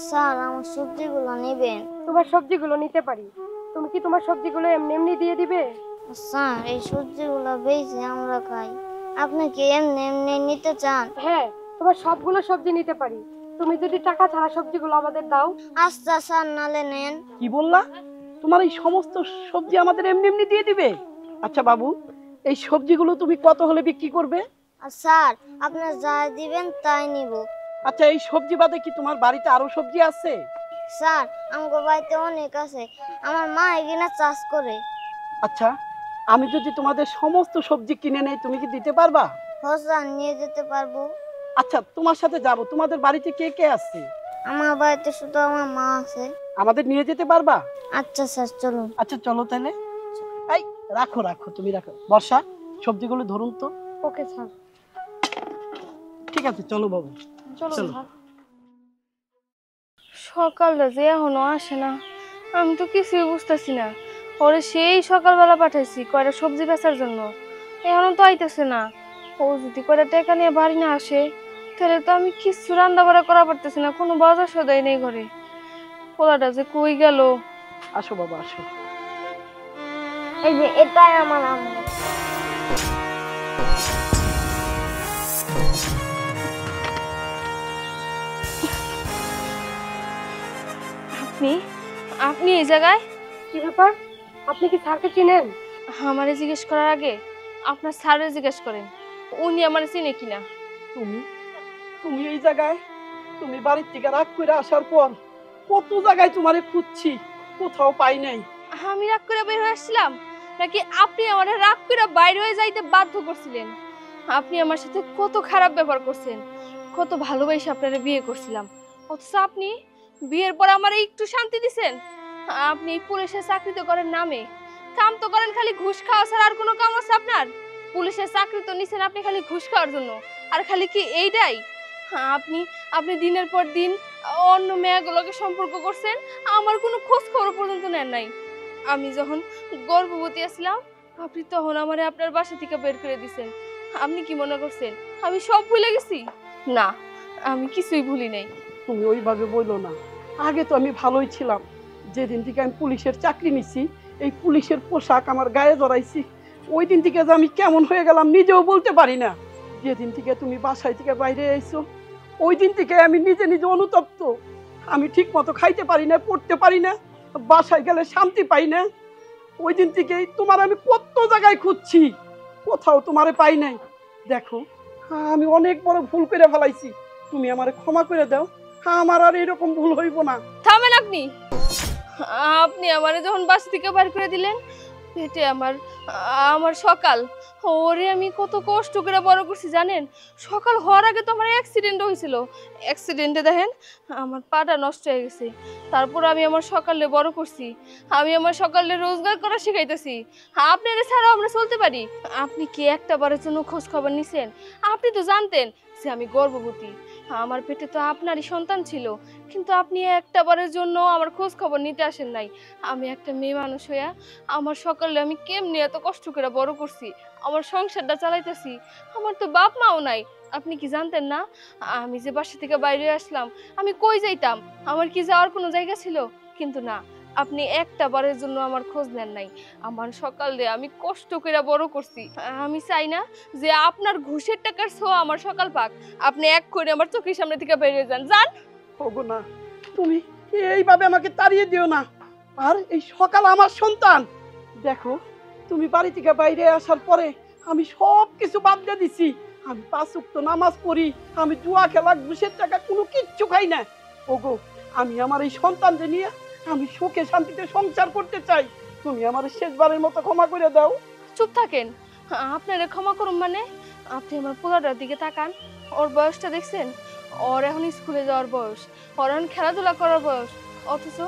Sir আমার সবজিগুলো নেবেন? তোমার সবজিগুলো নিতে পারি, তুমি কি তোমার সবজিগুলো এমনি এমনি দিয়ে দিবে? স্যার এই সবজিগুলো বেশি আমরা খাই, আপনি কি এমনি এমনি নিতে চান? হ্যাঁ, তোমার সবগুলো সবজি নিতে পারি, তুমি যদি টাকা ছাড়া সবজিগুলো আমাদের দাও। আচ্ছা স্যার, নালে নেন। কি বললা? তোমার এই সমস্ত সবজি আমাদের এমনি এমনি দিয়ে দিবে? আচ্ছা বাবু, এই সবজিগুলো তুমি কত হলে বিক্রি করবে? আর স্যার আপনি যা দিবেন তাই নিব। আচ্ছা, এই সবজি বাদে কি তোমার বাড়িতে আরো সবজি আছে? স্যার আমার বাড়িতে অনেক আছে, আমার মা এখানে চাষ করে। আচ্ছা, আমি যদি তোমাদের সমস্ত সবজি কিনে নেই, তুমি কি দিতে পারবা? হ্যাঁ স্যার, নিয়ে যেতে পারবো। আচ্ছা, তোমার সাথে যাব। তোমাদের বাড়িতে কে কে আছে? আমার বাড়িতে শুধু আমার মা আছে। আমাদের নিয়ে যেতে পারবা? আচ্ছা স্যার চলুন। আচ্ছা চলো তাহলে। এই রাখো রাখো, তুমি রাখো। বর্ষা, সবজিগুলো ধরুন তো। Okay sir. ঠিক আছে, চলো বাবু, চলো চলো। স্যার। সকালটা যে এখনো আসে না, আমি তো কিছুই বুঝতেছি না। ওরে সেই সকালবেলা পাঠাইছি কয়টা সবজি বেচার জন্য, এখনো তো আইতেছে না। ও যদি কয়টা টাকা নিয়ে বাড়ি না আসে, তাহলে তো আমি কিছু রান্না বাড়া করা পারতেছি না, কোনো বাজার সদাই নেই ঘরে। পোলাটা যে কই গেল। আসো বাবা, আসো। এই যে এটাই আমার আম্মু। আপনি আপনি এই জায়গায়? কি ব্যাপার, আপনি কি স্যারকে চিনেন? আমারে জিজ্ঞেস করার আগে আপনার স্যারে জিজ্ঞেস করেন উনি আমারে চিনে কিনা। তুমি তুমি এই জায়গায়? তুমি বাড়ির থেকে রাগ করে আসার পর কত জায়গায় তোমারে খুঁজছি, কোথাও পাই নাই। আমি রাগ করে বের হয়ে আসছিলাম, নাকি আপনি আমার রাগ করে বাইরে হয়ে যাইতে বাধ্য করছিলেন? আপনি আমার সাথে কত খারাপ ব্যবহার করছেন, কত ভালোবাসে আপনারা বিয়ে করছিলাম, অথচ আপনি বিয়ের পর আমার একটু শান্তি দিছেন? আপনি পুলিশের চাকরি তো করেন নামে, কাম তো করেন খালি ঘুষ খাওয়া ছাড়া আর কোনো কাম আছে আপনার? পুলিশের চাকরি তো নিছেন আপনি খালি ঘুষ খাওয়ার জন্য, আর খালি কি এইটাই? আপনি আপনি দিনের পর দিন অন্য মেয়েগুলোকে সম্পর্ক করছেন, আমার কোনো খোঁজ খবর পর্যন্ত নেন নাই। আমি যখন গর্ভবতী আছিলাম, আপনি তখন আমারে আপনার বাসা থেকে বের করে দিয়েছেন। আপনি কি মনে করছেন আমি সব ভুলে গেছি? না, আমি কিছুই ভুলি নাই। তুমি ওইভাবে বললো না। আগে তো আমি ভালোই ছিলাম, যেদিন থেকে আমি পুলিশের চাকরি নিছি, এই পুলিশের পোশাক আমার গায়ে জড়াইছি, ওই দিন থেকে যে আমি কেমন হয়ে গেলাম নিজেও বলতে পারি না। যেদিন থেকে তুমি বাসায় থেকে বাইরে আইছো, ওই দিন থেকে আমি নিজে নিজে অনুতপ্ত। আমি ঠিক মতো খাইতে পারি না, পড়তে পারি না, বাসায় গেলে শান্তি পাই না। ওই দিন থেকেই তোমার আমি কত জায়গায় খুঁজছি, কোথাও তোমারে পাই নাই। দেখো, আমি অনেক বড় ভুল করে ফেলাইছি, তুমি আমারে ক্ষমা করে দাও। আমার আর এরকম ভুল হইব না। থামেন আপনি। আপনি আমারে যখন বাসা থেকে বের করে দিলেন, পেটে আমার আমার সকাল, ওরে আমি কত কষ্ট করে বড় করছি জানেন? সকাল হওয়ার আগে তো আমার অ্যাক্সিডেন্ট হয়েছিল, অ্যাক্সিডেন্টে দেখেন আমার পাটা নষ্ট হয়ে গেছে। তারপর আমি আমার সকালে বড় করছি, আমি আমার সকালে রোজগার করা শিখাইতেছি। আপনারা ছাড়াও আমরা চলতে পারি। আপনি কি একটা বারের জন্য খোঁজ খবর নিছেন? আপনি তো জানতেন যে আমি গর্ভবতী, আমার পেটে তো আপনারই সন্তান ছিল, কিন্তু আপনি একটা বারের জন্য আমার খোঁজ খবর নিতে আসেন নাই। আমি একটা মেয়ে মানুষ হইয়া আমার সকালে আমি কেমনি এত কষ্ট করে বড় করছি, আমার সংসারটা চালাইতেছি, আমার তো বাপ মাও নাই। আপনি কি জানতেন না আমি যে বাসা থেকে বাইরে আসলাম আমি কই যাইতাম? আমার কি যাওয়ার কোনো জায়গা ছিল? কিন্তু না, আপনি একটা বারের জন্য আমার খোঁজ নেন নাই। আমার সকালে আমি কষ্ট করে বড় করছি, আমি চাই না যে আপনার ঘুষের টাকার ছোঁয়া আমার সকাল পাক। আপনি এক করে আমার চোখের সামনে থেকে বেরিয়ে যান, যান। ওগো না, তুমি এইভাবে আমাকে তাড়িয়ে দিও না। আর এই সকাল আমার সন্তান। দেখো, তুমি বাড়ি থেকে বাইরে আসার পরে আমি সব কিছু বাদ দিয়ে দিছি। আমি 5 ওয়াক্ত নামাজ পড়ি, আমি জুয়া খেলা, ঘুষের টাকা কোনো কিচ্ছু খাই না। ওগো, আমি আমার এই সন্তানকে নিয়ে আমি সুখে শান্তিতে সংসার করতে চাই। তুমি আমার শেষবারের মতো ক্ষমা করে দাও। চুপ থাকেন। আপনারা ক্ষমা করুন মানে? আপনি আমার পোলাটার দিকে তাকান, ওর বয়সটা দেখছেন? ওর এখন স্কুলে যাওয়ার বয়স, ওর এখন খেলাধুলা করার বয়স, অথচ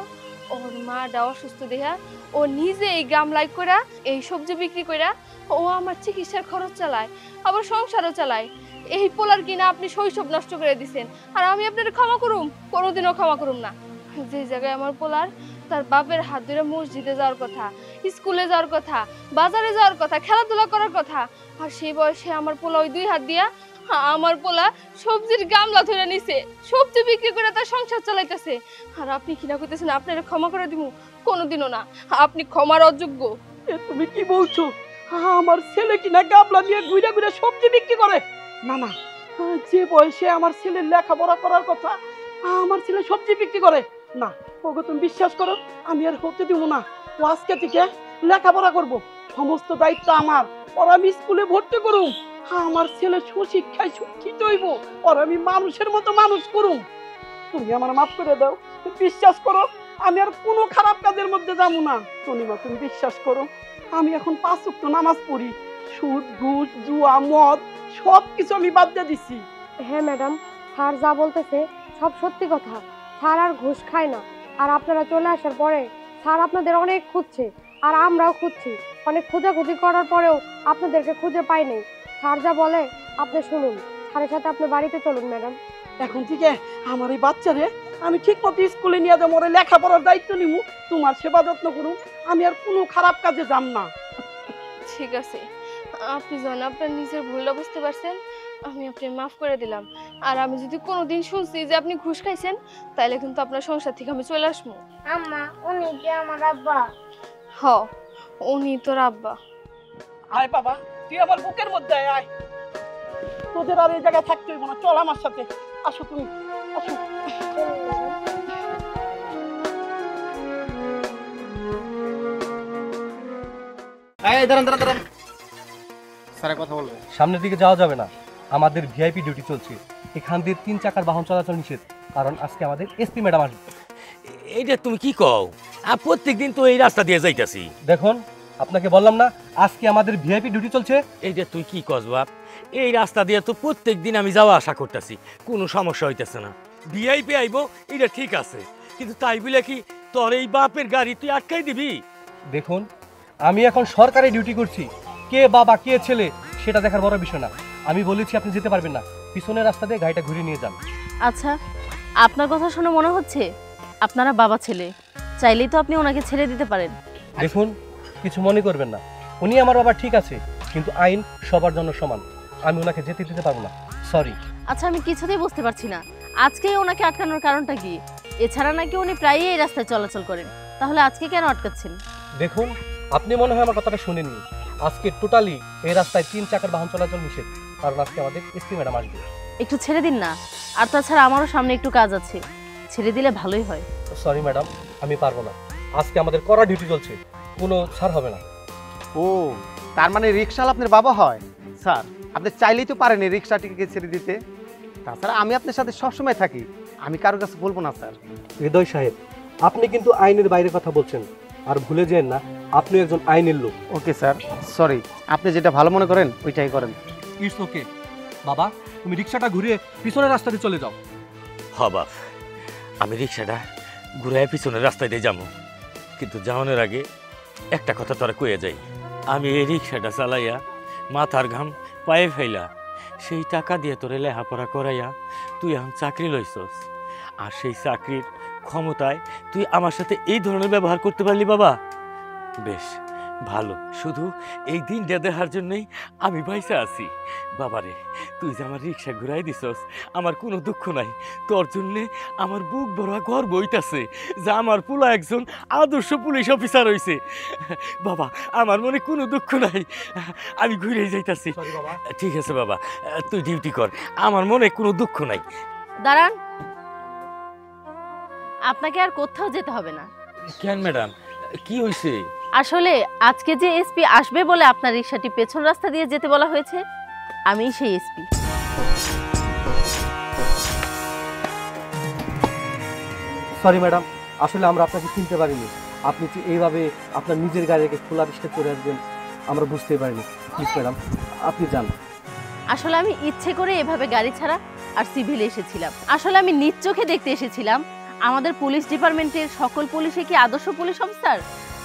ওর মাটা অসুস্থ দেখা ও নিজে এই গামলাই কইরা এই সবজি বিক্রি কইরা ও আমার চিকিৎসার খরচ চালায়, আবার সংসারও চালায়। এই পোলার কিনা আপনি শৈশব নষ্ট করে দিছেন, আর আমি আপনাদের ক্ষমা করুম? কোনোদিনও ক্ষমা করুম না। যে জায়গায় আমার পোলার তার বাপের হাত ধরে মসজিদে যাওয়ার কথা, স্কুলে যাওয়ার কথা, বাজারে যাওয়ার কথা, খেলাধুলা করার কথা, আর সেই বয়সে আমার পোলা ওই 2 হাত দিয়া আমার পোলা সবজির গামলা ধরে নিছে, সবজি বিক্রি করে তার সংসার চালাইতেছে। আর আপনি কি না কইতেছেন আপনারা ক্ষমা করে দিব? কোনোদিনও না, আপনি ক্ষমার অযোগ্য। এ তুমি কি বলছো? আমার ছেলে কিনা গাবলা নিয়ে ঘুরে ঘুরে সবজি বিক্রি করে? না না, যে বয়সে আমার ছেলের লেখাপড়া করার কথা, আমার ছেলে সবজি বিক্রি করে? না, ওকে তুমি বিশ্বাস করো, আমি আর হতে দিব না। ও আজকে থেকে লেখাপড়া করব, সমস্ত দায়িত্ব আমার। ওর আমি স্কুলে ভর্তি করুম, আমার ছেলে সুশিক্ষায় শিক্ষিত হইব, ওর আমি মানুষের মতো মানুষ করুম। তুমি আমার মাফ করে দাও, বিশ্বাস করো আমি আর কোনো খারাপ কাজের মধ্যে যাবো না। তনিমা তুমি বিশ্বাস করো, আমি এখন 5 ওয়াক্ত নামাজ পড়ি, সুদ ঘুষ জুয়া মদ সব কিছু আমি বাদ দিয়ে দিছি। হ্যাঁ ম্যাডাম, স্যার যা বলতেছে সব সত্যি কথা। স্যার আর ঘুষ খায় না। আর আপনারা চলে আসার পরে স্যার আপনাদের অনেক খুঁজছে, আর আমরাও খুঁজছি। অনেক খোঁজাখুঁজি করার পরেও আপনাদেরকে খুঁজে পাই নাই। স্যার যা বলে আপনি শুনুন, স্যারের সাথে আপনি বাড়িতে চলুন ম্যাডাম। এখন থেকে আমার এই বাচ্চারে আমি ঠিক মতো স্কুলে নিয়ে যাবো, ওরে লেখাপড়ার দায়িত্ব নিব, তোমার সেবা যত্ন করুন, আমি আর কোনো খারাপ কাজে যাব না। ঠিক আছে, আপনি যখন আপনার নিজের ভুলটা বুঝতে পারছেন, আমি আপনি মাফ করে দিলাম। আর আমি যদি কোনোদিন শুনছি যে আপনি ঘুষ খাইছেন, তাহলে কিন্তু আপনার সংসার থেকে আমি চলে আসবো। আম্মা উনি যে আমার আব্বা। হ, উনি তোর আব্বা। আয় বাবা, তুই আমার বুকের মধ্যে আয়, আয়। তোদের আর এই জায়গায় থাকতে হইব না, চল আমার সাথে, আসো তুমি, আসো। স্যারের কথা বলবে। সামনের দিকে যাওয়া যাবে না, আমাদের ভিআইপি ডিউটি চলছে। এখান দিয়ে 3 চাকার বাহন চলাচল নিষেধ, কারণ আজকে আমাদের এসপি ম্যাডাম আসবে। এইটা তুমি কি কও? প্রত্যেকদিন তো এই রাস্তা দিয়ে যাইতাছি। দেখুন, আপনাকে বললাম না আজকে আমাদের ভিআইপি ডিউটি চলছে। এইটা তুই কি কস বাপ? এই রাস্তা দিয়ে তো প্রত্যেকদিন আমি যাওয়া আসা করতেছি, কোনো সমস্যা হইতেছে না। ভিআইপি আইবো এটা ঠিক আছে, কিন্তু তাই বলে কি তোর এই বাপের গাড়ি তুই আটকাই দিবি? দেখুন, আমি এখন সরকারি ডিউটি করছি, কে বাবা কে ছেলে সেটা দেখার বড় বিষয় না। আমি বলেছি আপনি যেতে পারবেন না, পিছনের রাস্তা দিয়ে গাড়িটা ঘুরিয়ে নিয়ে যান। আচ্ছা, আপনার কথা শুনে মনে হচ্ছে আপনারা বাবা ছেলে, চাইলেই তো আপনি ওনাকে ছেড়ে দিতে পারেন। দেখুন, কিছু মনে করবেন না, উনি আমার বাবা ঠিক আছে, কিন্তু আইন সবার জন্য সমান, আমি ওনাকে যেতে দিতে পারবো না, সরি। আচ্ছা, আমি কিছুতেই বুঝতে পারছি না আজকেই ওনাকে আটকানোর কারণটা কি। এছাড়া নাকি উনি প্রায়ই এই রাস্তায় চলাচল করেন, তাহলে আজকে কেন আটকাচ্ছেন? দেখুন, আপনি মনে হয় আমার কথাটা শুনেননি। আজকে টোটালি এই রাস্তায় 3 চাকার বাহন চলাচল নিষেধ, কারণ আজকে আমাদের এসপি ম্যাডাম আসবে। একটু ছেড়ে দিন না, আর তাছাড়া আমারও সামনে একটু কাজ আছে, ছেড়ে দিলে ভালোই হয়। সরি ম্যাডাম, আমি পারবো না, আজকে আমাদের কড়া ডিউটি চলছে, কোনো ছাড় হবে না। ও, তার মানে রিক্সাওয়ালা আপনার বাবা হয়? স্যার, আপনি চাইলেই তো পারেন এই রিক্সাটিকে ছেড়ে দিতে। তাছাড়া আমি আপনার সাথে সবসময় থাকি, আমি কারোর কাছে বলবো না স্যার। হৃদয় সাহেব, আপনি কিন্তু আইনের বাইরে কথা বলছেন, আর ভুলে যেন না আপনি একজন আইনের লোক। ওকে স্যার, সরি, আপনি যেটা ভালো মনে করেন ওইটাই করেন। It's okay. বাবা, তুমি রিক্সাটা ঘুরিয়ে পিছনের রাস্তাতে চলে যাও। হ বাপ, আমি রিক্সাটা ঘুরায় পিছনের রাস্তায় দিয়ে যাবো, কিন্তু যাওয়ানোর আগে একটা কথা তোরা কয়ে যাই। আমি এই রিক্সাটা চালাইয়া মাথার ঘাম পায়ে ফেলা, সেই টাকা দিয়ে তোরে লেখাপড়া করাইয়া তুই এখন চাকরি লইছস, আর সেই চাকরির ক্ষমতায় তুই আমার সাথে এই ধরনের ব্যবহার করতে পারলি বাবা, বেশ ভালো। শুধু এই দিনটা দেখার জন্যই আমি বাইসা আছি। বাবারে, তুই যে আমার রিক্সা ঘুরাই দিছস, আমার কোনো দুঃখ নাই। তোর জন্যে আমার বুক ভরা গর্ব হইতাছে যে আমার পোলা একজন আদর্শ পুলিশ অফিসার হইছে। বাবা, আমার মনে কোনো দুঃখ নাই, আমি ঘুরেই যাইতাছি। ঠিক আছে বাবা, তুই ডিউটি কর, আমার মনে কোনো দুঃখ নাই। দাঁড়ান, আপনাকে আর কোথাও যেতে হবে না। কেন ম্যাডাম, কি হইছে? আসলে আজকে যে এসপি আসবে বলে আপনার রিক্সাটি পেছন রাস্তা দিয়ে যেতে বলা হয়েছে, আমি সেই এসপি। সরি ম্যাডাম, আসলে আমরা আপনাকে চিনতে পারিনি। আপনি যে এইভাবে আপনার নিজের গাড়িকে খোলা আবিষ্কার করে আসবেন আমরা বুঝতেই পারিনি। প্লিজ ম্যাডাম, আপনি যান। আসলে আমি ইচ্ছে করে এভাবে গাড়ি ছাড়া আর সিভিলে এসেছিলাম। আসলে আমি নিজ চোখে দেখতে এসেছিলাম আমাদের পুলিশ ডিপার্টমেন্টের সকল পুলিশে কি আদর্শ পুলিশ অফিসার,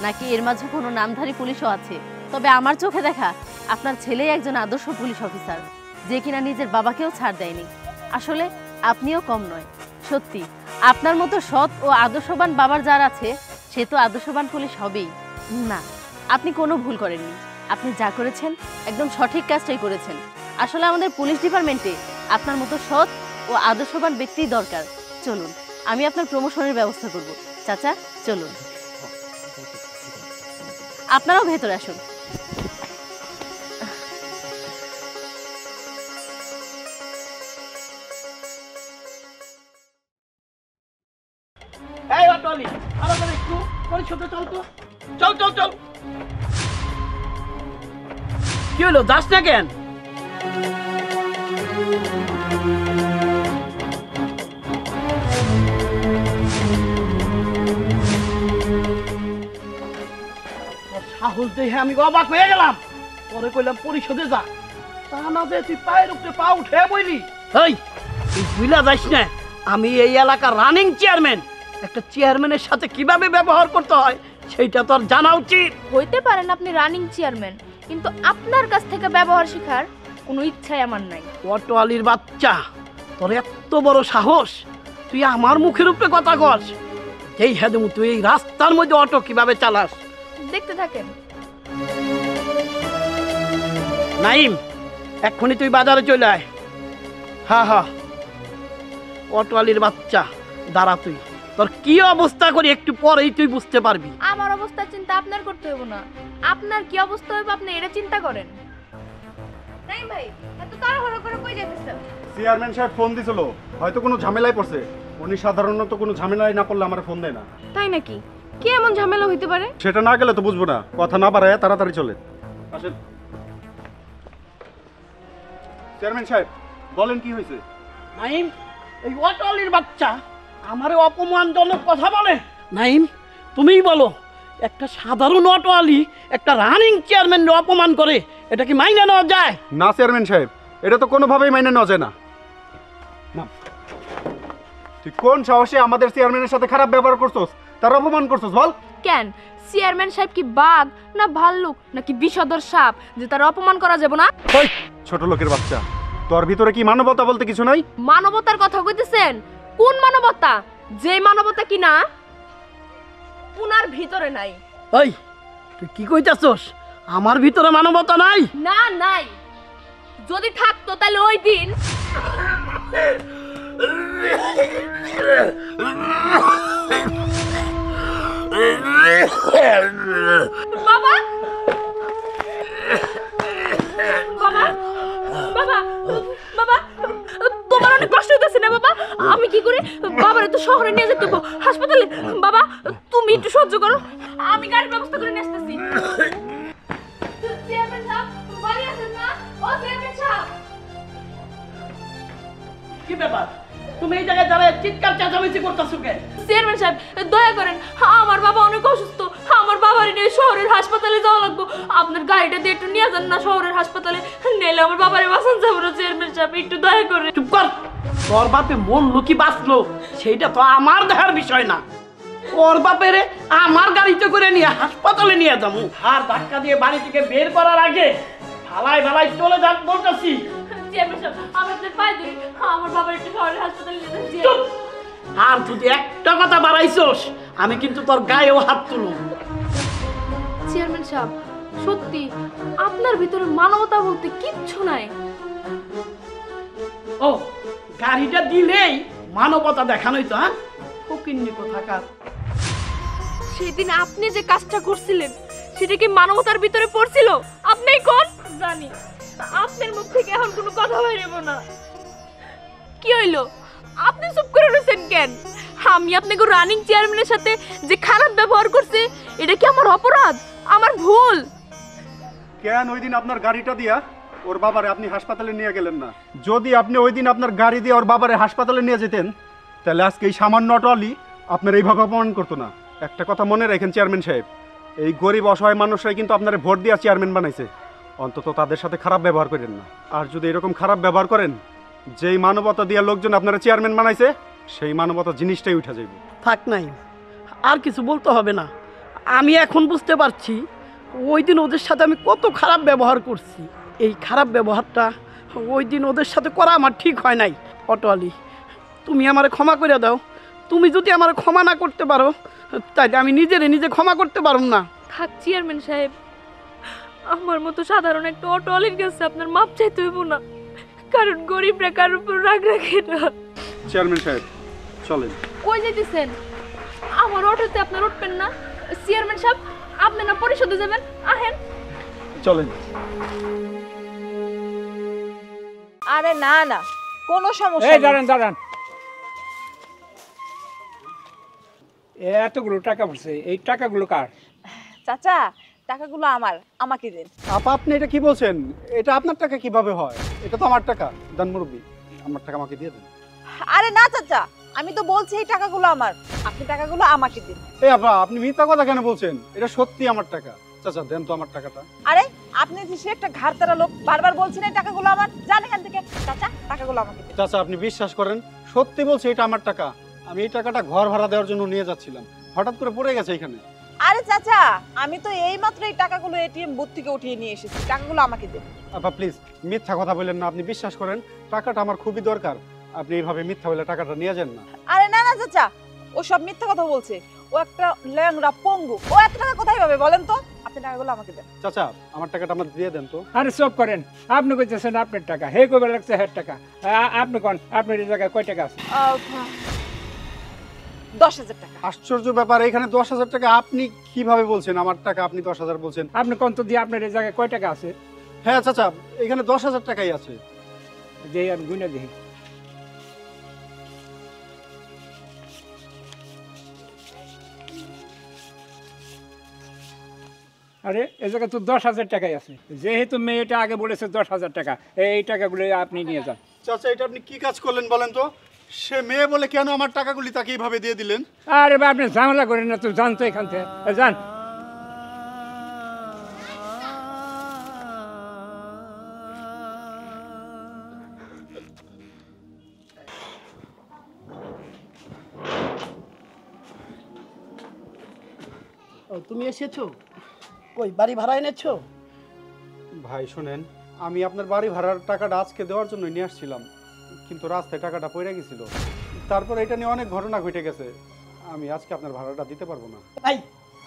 নাকি এর মাঝে কোনো নামধারী পুলিশও আছে। তবে আমার চোখে দেখা আপনার ছেলেই একজন আদর্শ পুলিশ অফিসার, যে কিনা নিজের বাবাকেও ছাড় দেয়নি। আসলে আপনিও কম নয়, সত্যি আপনার মতো সৎ ও আদর্শবান বাবার যার আছে, সে তো আদর্শবান পুলিশ হবেই। না, আপনি কোনো ভুল করেননি, আপনি যা করেছেন একদম সঠিক কাজটাই করেছেন। আসলে আমাদের পুলিশ ডিপার্টমেন্টে আপনার মতো সৎ ও আদর্শবান ব্যক্তিই দরকার। চলুন, আমি আপনার প্রমোশনের ব্যবস্থা করব। চাচা চলুন, আপনারাও ভেতরে আসুন। এই অটোলি আরে একটু পরিশোধে চল তো, চল চল চল। কি হলো, যাস না কেন? সাহস দেখে আমি অবাক হয়ে গেলাম। পরে কইলাম পরিশোধে যা, তা না যে তুই পায়ের উপরে পা উঠে বইলি। এই তুই ভুলা যাস না, আমি এই এলাকার রানিং চেয়ারম্যান। একটা চেয়ারম্যানের সাথে কিভাবে ব্যবহার করতে হয় সেইটা তোর জানা উচিত। হইতে পারেন আপনি রানিং চেয়ারম্যান, কিন্তু আপনার কাছ থেকে ব্যবহার শেখার কোনো ইচ্ছাই আমার নাই। অটোয়ালির বাচ্চা, তোর এত বড় সাহস, তুই আমার মুখের উপরে কথা কস। এই হেদমু তুই এই রাস্তার মধ্যে অটো কিভাবে চালাস? দেখতে থাকেন। নাইম, এক্ষুনি তুই বাজারে চলে আয়। হ্যাঁ হ্যাঁ, অটোয়ালির বাচ্চা দাঁড়া, তুই তোর কি অবস্থা করি একটু পরেই তুই বুঝতে পারবি। আমার অবস্থার চিন্তা আপনার করতে হবে না, আপনার কি অবস্থা হবে আপনি এটা চিন্তা করেন। নাই ভাই, এত তাড়াহুড়ো করে কই যাইতেছেন? চেয়ারম্যান সাহেব ফোন দিছিল, হয়তো কোনো ঝামেলায় পড়ছে। উনি সাধারণত কোনো ঝামেলায় না পড়লে আমার ফোন দেয় না। তাই নাকি? কি এমন ঝামেলা হইতে পারে? সেটা না গেলে তো বুঝবো না। কথা না বাড়ায় তাড়াতাড়ি চলে আসেন। চেয়ারম্যান সাহেব বলেন কি হয়েছে? নাইম, এই অটোয়ালির বাচ্চা আমারে অপমানজনক কথা বলে। নাইম, তুমিই বলো, একটা সাধারণ অটোয়ালি একটা রানিং চেয়ারম্যানকে অপমান করে, এটা কি মাইনে নেওয়া যায়? না চেয়ারম্যান সাহেব, এটা তো কোনোভাবেই মাইনে নেওয়া যায় না। না, তুই কোন সাহসে আমাদের চেয়ারম্যানের সাথে খারাপ ব্যবহার করছস, তার অপমান করছস বল? কেন চেয়ারম্যান সাহেব কি বাঘ না ভাল্লুক নাকি বিষধর সাপ যে তার অপমান করা যাবে না? ওই ছোট লোকের বাচ্চা, তোর ভিতরে কি মানবতা বলতে কিছু নাই? মানবতার কথা কইতেছেন? কোন মানবতা? যে মানবতা কি না উনার ভিতরে নাই। ওই তুই কি কইতাছস? আমার ভিতরে মানবতা নাই? না নাই, যদি থাকতো তাহলে ওই দিন বাবা বাবা বাবা বাবা তোমার অনেক কষ্ট হইতেছে না বাবা? আমি কি করে বাবারে তো শহরে নিয়ে যেতে হবে, হাসপাতালে। বাবা তুমি একটু সহ্য করো, আমি গাড়ির ব্যবস্থা করে নিয়ে আসতেছি। চেয়ারম্যান সাহেব বাড়ি আছেন না? ও চেয়ারম্যান সাহেব, কি ব্যাপার, তুমি এই জায়গায় দাঁড়ায় চিৎকার চেঁচামেচি করতেছো কেন? চেয়ারম্যান সাহেব দয়া করেন, আমার বাবা অনেক অসুস্থ, আমার বাবার নিয়ে শহরের হাসপাতালে যাওয়া লাগবে। আপনার গাড়িটা দিয়ে একটু নিয়ে যান না শহরের হাসপাতালে, নেলে আমার বাবারে বাঁচান যাবো না। চেয়ারম্যান সাহেব একটু দয়া করে। চুপ কর, তোর বাপে মরলো কি বাঁচলো সেইটা তো আমার দেখার বিষয় না। ওর বাপেরে আমার গাড়িতে করে নিয়ে হাসপাতালে নিয়ে যাবো, আর ধাক্কা দিয়ে বাড়ি থেকে বের করার আগে ভালাই ভালাই চলে যাক বলতেছি। চেয়ারম্যান সাহেব আমি আপনার পায়ে ধরি, আমার বাবার একটু শহরের হাসপাতালে নিয়ে যান। চুপ! আর যদি একটা কথা বাড়াইছস আমি কিন্তু তোর গায়েও হাত তুলব। চেয়ারম্যান সাহেব সত্যি আপনার ভিতরে মানবতা বলতে কিচ্ছু নাই। ও গাড়িটা দিলেই মানবতা দেখানোই তো? হ্যাঁ, ফকিন্নি কোথাকার। সেদিন আপনি যে কাজটা করছিলেন সেটা কি মানবতার ভিতরে পড়ছিল? আপনিই কোন জানি, আপনার মুখ থেকে এখন কোনো কথা বেরোবো না। কি হইলো, আপনি চুপ করে রয়েছেন কেন? আমি আপনাকে রানিং চেয়ারম্যানের সাথে যে খারাপ ব্যবহার করছে এটা কি আমার অপরাধ, আমার ভুল? কেন ওই দিন আপনার গাড়িটা দিয়া ওর বাবারে আপনি হাসপাতালে নিয়ে গেলেন না? যদি আপনি ওই দিন আপনার গাড়ি দিয়ে ওর বাবারে হাসপাতালে নিয়ে যেতেন তাহলে আজকে এই সামান্য অটোয়ালি আপনার এইভাবে অপমান করতো না। একটা কথা মনে রাখেন চেয়ারম্যান সাহেব, এই গরিব অসহায় মানুষরাই কিন্তু আপনার ভোট দিয়ে চেয়ারম্যান বানাইছে। অন্তত তাদের সাথে খারাপ ব্যবহার করেন না। আর যদি এরকম খারাপ ব্যবহার করেন, যেই মানবতা দিয়ে লোকজন আপনারা চেয়ারম্যান বানাইছে সেই মানবতা জিনিসটাই উঠে যাবে। থাক নাই, আর কিছু বলতে হবে না। আমি এখন বুঝতে পারছি ওই দিন ওদের সাথে আমি কত খারাপ ব্যবহার করছি। এই খারাপ ব্যবহারটা ওই দিন ওদের সাথে করা আমার ঠিক হয় নাই। অটোয়ালি, তুমি আমারে ক্ষমা করে দাও। তুমি যদি আমার ক্ষমা না করতে পারো তাইলে আমি নিজে ক্ষমা করতে পারব না। থাক চেয়ারম্যান সাহেব, আমার মতো সাধারণ একটা অটোওয়ালির কাছে আপনার মাপ চাইতে হইব না, কারণ গরিবরা কারোর উপর রাগ রাখে না। চেয়ারম্যান সাহেব চলেন। কই যেতেছেন? আমার অটোতে আপনার উঠবেন না? চেয়ারম্যান সাহেব, আপনি না পরিষদে যাবেন, আহেন। চলেন। আরে না না, কোনো সমস্যা এই নেই। দাঁড়ান দাঁড়ান, এতগুলো টাকা পড়ছে, এই টাকাগুলো কার? চাচা, টাকাগুলো আমার, আমাকে দিন। আপা আপনি এটা কি বলছেন? এটা আপনার টাকা কিভাবে হয়? এটা তো আমার টাকা। দান মুরব্বি, আমার টাকা আমাকে দিয়ে দেন। আরে না চাচা, আমি তো বলছি এই টাকাগুলো আমার, আপনি টাকাগুলো আমাকে দিন। এই আপা আপনি মিথ্যা কথা কেন বলছেন? এটা সত্যি আমার টাকা। চাচা দেন তো আমার টাকাটা। আরে আপনি যে সে একটা ঘাড়তারা লোক, বারবার বলছেন এই টাকাগুলো আমার, যান এখান থেকে। চাচা টাকাগুলো আমাকে দিন। চাচা আপনি বিশ্বাস করেন, সত্যি বলছি এটা আমার টাকা। আমি এই টাকাটা ঘর ভাড়া দেওয়ার জন্য নিয়ে যাচ্ছিলাম, হঠাৎ করে পড়ে গেছে এখানে। আরে চাচা, আমি তো এইমাত্র এই টাকাগুলো এটিএম বুথ থেকে উঠিয়ে নিয়ে এসেছি, টাকাগুলো আমাকে দিন। আপা প্লিজ মিথ্যা কথা বললেন না, আপনি বিশ্বাস করেন টাকাটা আমার খুবই দরকার। আপনি এইভাবে মিথ্যা বলে টাকাটা নিয়ে যান না। আরে না না চাচা, ও সব মিথ্যা কথা বলছে, ও একটা ল্যাংড়া পঙ্গু, ও এত টাকা কোথায় পাবে বলেন তো? আপনি টাকাগুলো আমাকে দেন। চাচা আমার টাকাটা আমাকে দিয়ে দেন তো। আরে চুপ করেন, আপনি কইতেছেন আপনার টাকা, হে কবে লাগছে হের টাকা? আপনি কোন, আপনার এই জায়গায় কয় টাকা আছে? 10,000 টাকা। আশ্চর্য ব্যাপার, এখানে 10,000 টাকা আপনি কিভাবে বলছেন? আমার টাকা আপনি 10,000 বলছেন? আপনি কোন তো দিয়ে আপনার এই জায়গায় কয় টাকা আছে? হ্যাঁ চাচা, এখানে 10,000 টাকাই আছে। যে আমি গুনে দেখি। আরে এই জায়গায় তো 10,000 টাকাই আছে। যেহেতু মেয়েটা আগে বলেছে 10,000 টাকা, এই টাকাগুলো আপনি নিয়ে যান। চাচা এটা আপনি কি কাজ করলেন বলেন তো? সে মেয়ে বলে কেন আমার টাকাগুলি তাকে এইভাবে দিয়ে দিলেন? আরে বা আপনি ঝামেলা করেন না তো, জান তো এখান থেকে যান। তুমি এসেছো? কই বাড়ি ভাড়া এনেছো? ভাই শোনেন, আমি আপনার বাড়ি ভাড়ার টাকাটা আজকে দেওয়ার জন্য নিয়ে আসছিলাম, কিন্তু রাস্তায় টাকাটা পড়ে গেছিল। তারপর এটা নিয়ে অনেক ঘটনা ঘটে গেছে, আমি আজকে আপনার ভাড়াটা দিতে পারবো না। ভাই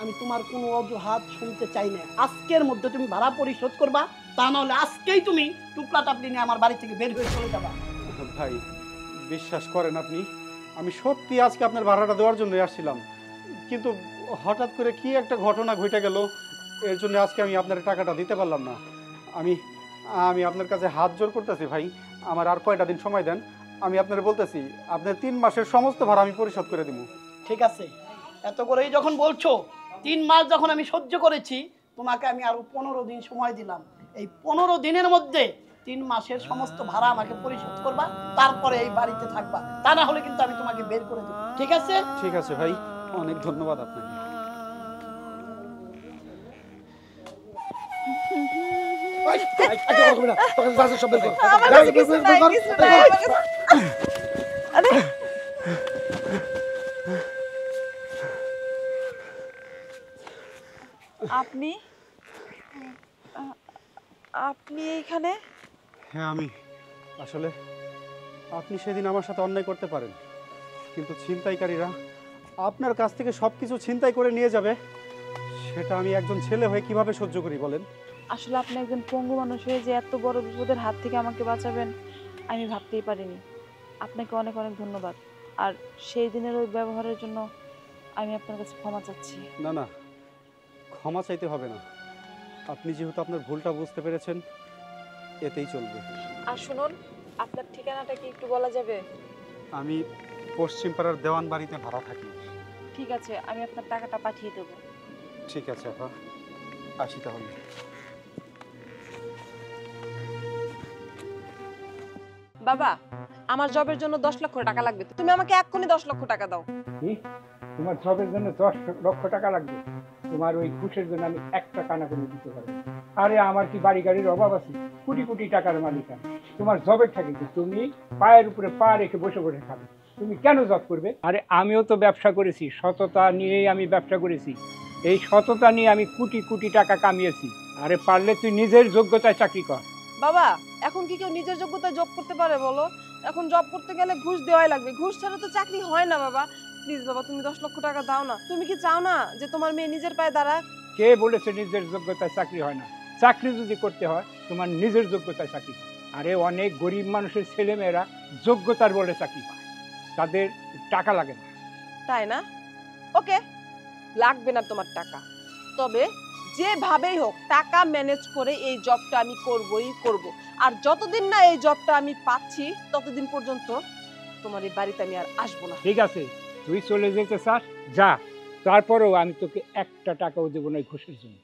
আমি তোমার কোনো অজুহাত শুনতে চাই না। আজকের মধ্যে তুমি ভাড়া পরিশোধ করবা, তা নাহলে আজকেই তুমি টুকরা টাপলি নিয়ে আমার বাড়ি থেকে বের হয়ে চলে যাবা। ভাই বিশ্বাস করেন আপনি, আমি সত্যি আজকে আপনার ভাড়াটা দেওয়ার জন্য আসছিলাম, কিন্তু হঠাৎ করে কি একটা ঘটনা ঘটে গেল, এর জন্য আজকে আমি আপনার টাকাটা দিতে পারলাম না। আমি আমি আপনার কাছে হাত জোর করতেছি ভাই, আমার আর কয়টা দিন সময় দেন। আমি আপনার বলতেছি আপনার 3 মাসের সমস্ত ভাড়া আমি পরিশোধ করে দিব। ঠিক আছে, এত করেই যখন বলছো, 3 মাস যখন আমি সহ্য করেছি, তোমাকে আমি আরো 15 দিন সময় দিলাম। এই 15 দিনের মধ্যে 3 মাসের সমস্ত ভাড়া আমাকে পরিশোধ করবা, তারপরে এই বাড়িতে থাকবা। তা না হলে কিন্তু আমি তোমাকে বের করে দেব। ঠিক আছে? ঠিক আছে ভাই, অনেক ধন্যবাদ আপনাকে। আপনি আপনি এইখানে? হ্যাঁ আমি, আসলে আপনি সেদিন আমার সাথে অন্যায় করতে পারেন, কিন্তু ছিনতাইকারীরা আপনার কাছ থেকে সব কিছু ছিনতাই করে নিয়ে যাবে, সেটা আমি একজন ছেলে হয়ে কিভাবে সহ্য করি বলেন? আসলে আপনি একজন পঙ্গু মানুষ হয়ে যে এত বড় বিপদের হাত থেকে আমাকে বাঁচাবেন আমি ভাবতেই পারিনি। আপনাকে অনেক অনেক ধন্যবাদ। আর সেই দিনের ওই ব্যবহারের জন্য আমি আপনার কাছে ক্ষমা চাচ্ছি। না না, ক্ষমা চাইতে হবে না, আপনি যেহেতু আপনার ভুলটা বুঝতে পেরেছেন, এতেই চলবে। আর শুনুন, আপনার ঠিকানাটা কি একটু বলা যাবে? আমি পশ্চিম পাড়ার দেওয়ান বাড়িতে ভাড়া থাকি। ঠিক আছে, আমি আপনার টাকাটা পাঠিয়ে দেব। ঠিক আছে আপা, আসি তাহলে। বাবা, আমার জবের জন্য 10 লক্ষ টাকা লাগবে, তুমি আমাকে এক্ষুনি 10 লক্ষ টাকা দাও। কি? তোমার জবের জন্য 10 লক্ষ টাকা লাগবে? তোমার ওই ঘুষের জন্য আমি 1 টাকা না করে দিতে পারবো? আরে আমার কি বাড়ি গাড়ির অভাব আছে? কোটি কোটি টাকার মালিক আমি। তোমার জবের থাকে কি তুমি পায়ের উপরে পা রেখে বসে বসে খাবে? তুমি কেন জব করবে? আরে আমিও তো ব্যবসা করেছি, সততা নিয়েই আমি ব্যবসা করেছি। এই সততা নিয়ে আমি কোটি কোটি টাকা কামিয়েছি। আরে পারলে তুই নিজের যোগ্যতায় চাকরি কর। বাবা, এখন কি কেউ নিজের যোগ্যতায় জব করতে পারে বলো? এখন জব করতে গেলে ঘুষ দেওয়াই লাগবে, ঘুষ ছাড়া তো চাকরি হয় না। বাবা প্লিজ বাবা, তুমি 10 লক্ষ টাকা দাও না। তুমি কি চাও না যে তোমার মেয়ে নিজের পায়ে দাঁড়াক? কে বলেছে নিজের যোগ্যতায় চাকরি হয় না? চাকরি যদি করতে হয় তোমার নিজের যোগ্যতায় চাকরি পায়। আরে অনেক গরিব মানুষের ছেলেমেয়েরা যোগ্যতার বলে চাকরি পায়, তাদের টাকা লাগে না। তাই না? ওকে, লাগবে না তোমার টাকা, তবে যেভাবেই হোক টাকা ম্যানেজ করে এই জবটা আমি করবই করব। আর যতদিন না এই জবটা আমি পাচ্ছি ততদিন পর্যন্ত তোমার এই বাড়িতে আমি আর আসবো না। ঠিক আছে, তুই চলে যেতে চাস যা, তারপরেও আমি তোকে একটা টাকাও দেবো না এই ঘুষের জন্য।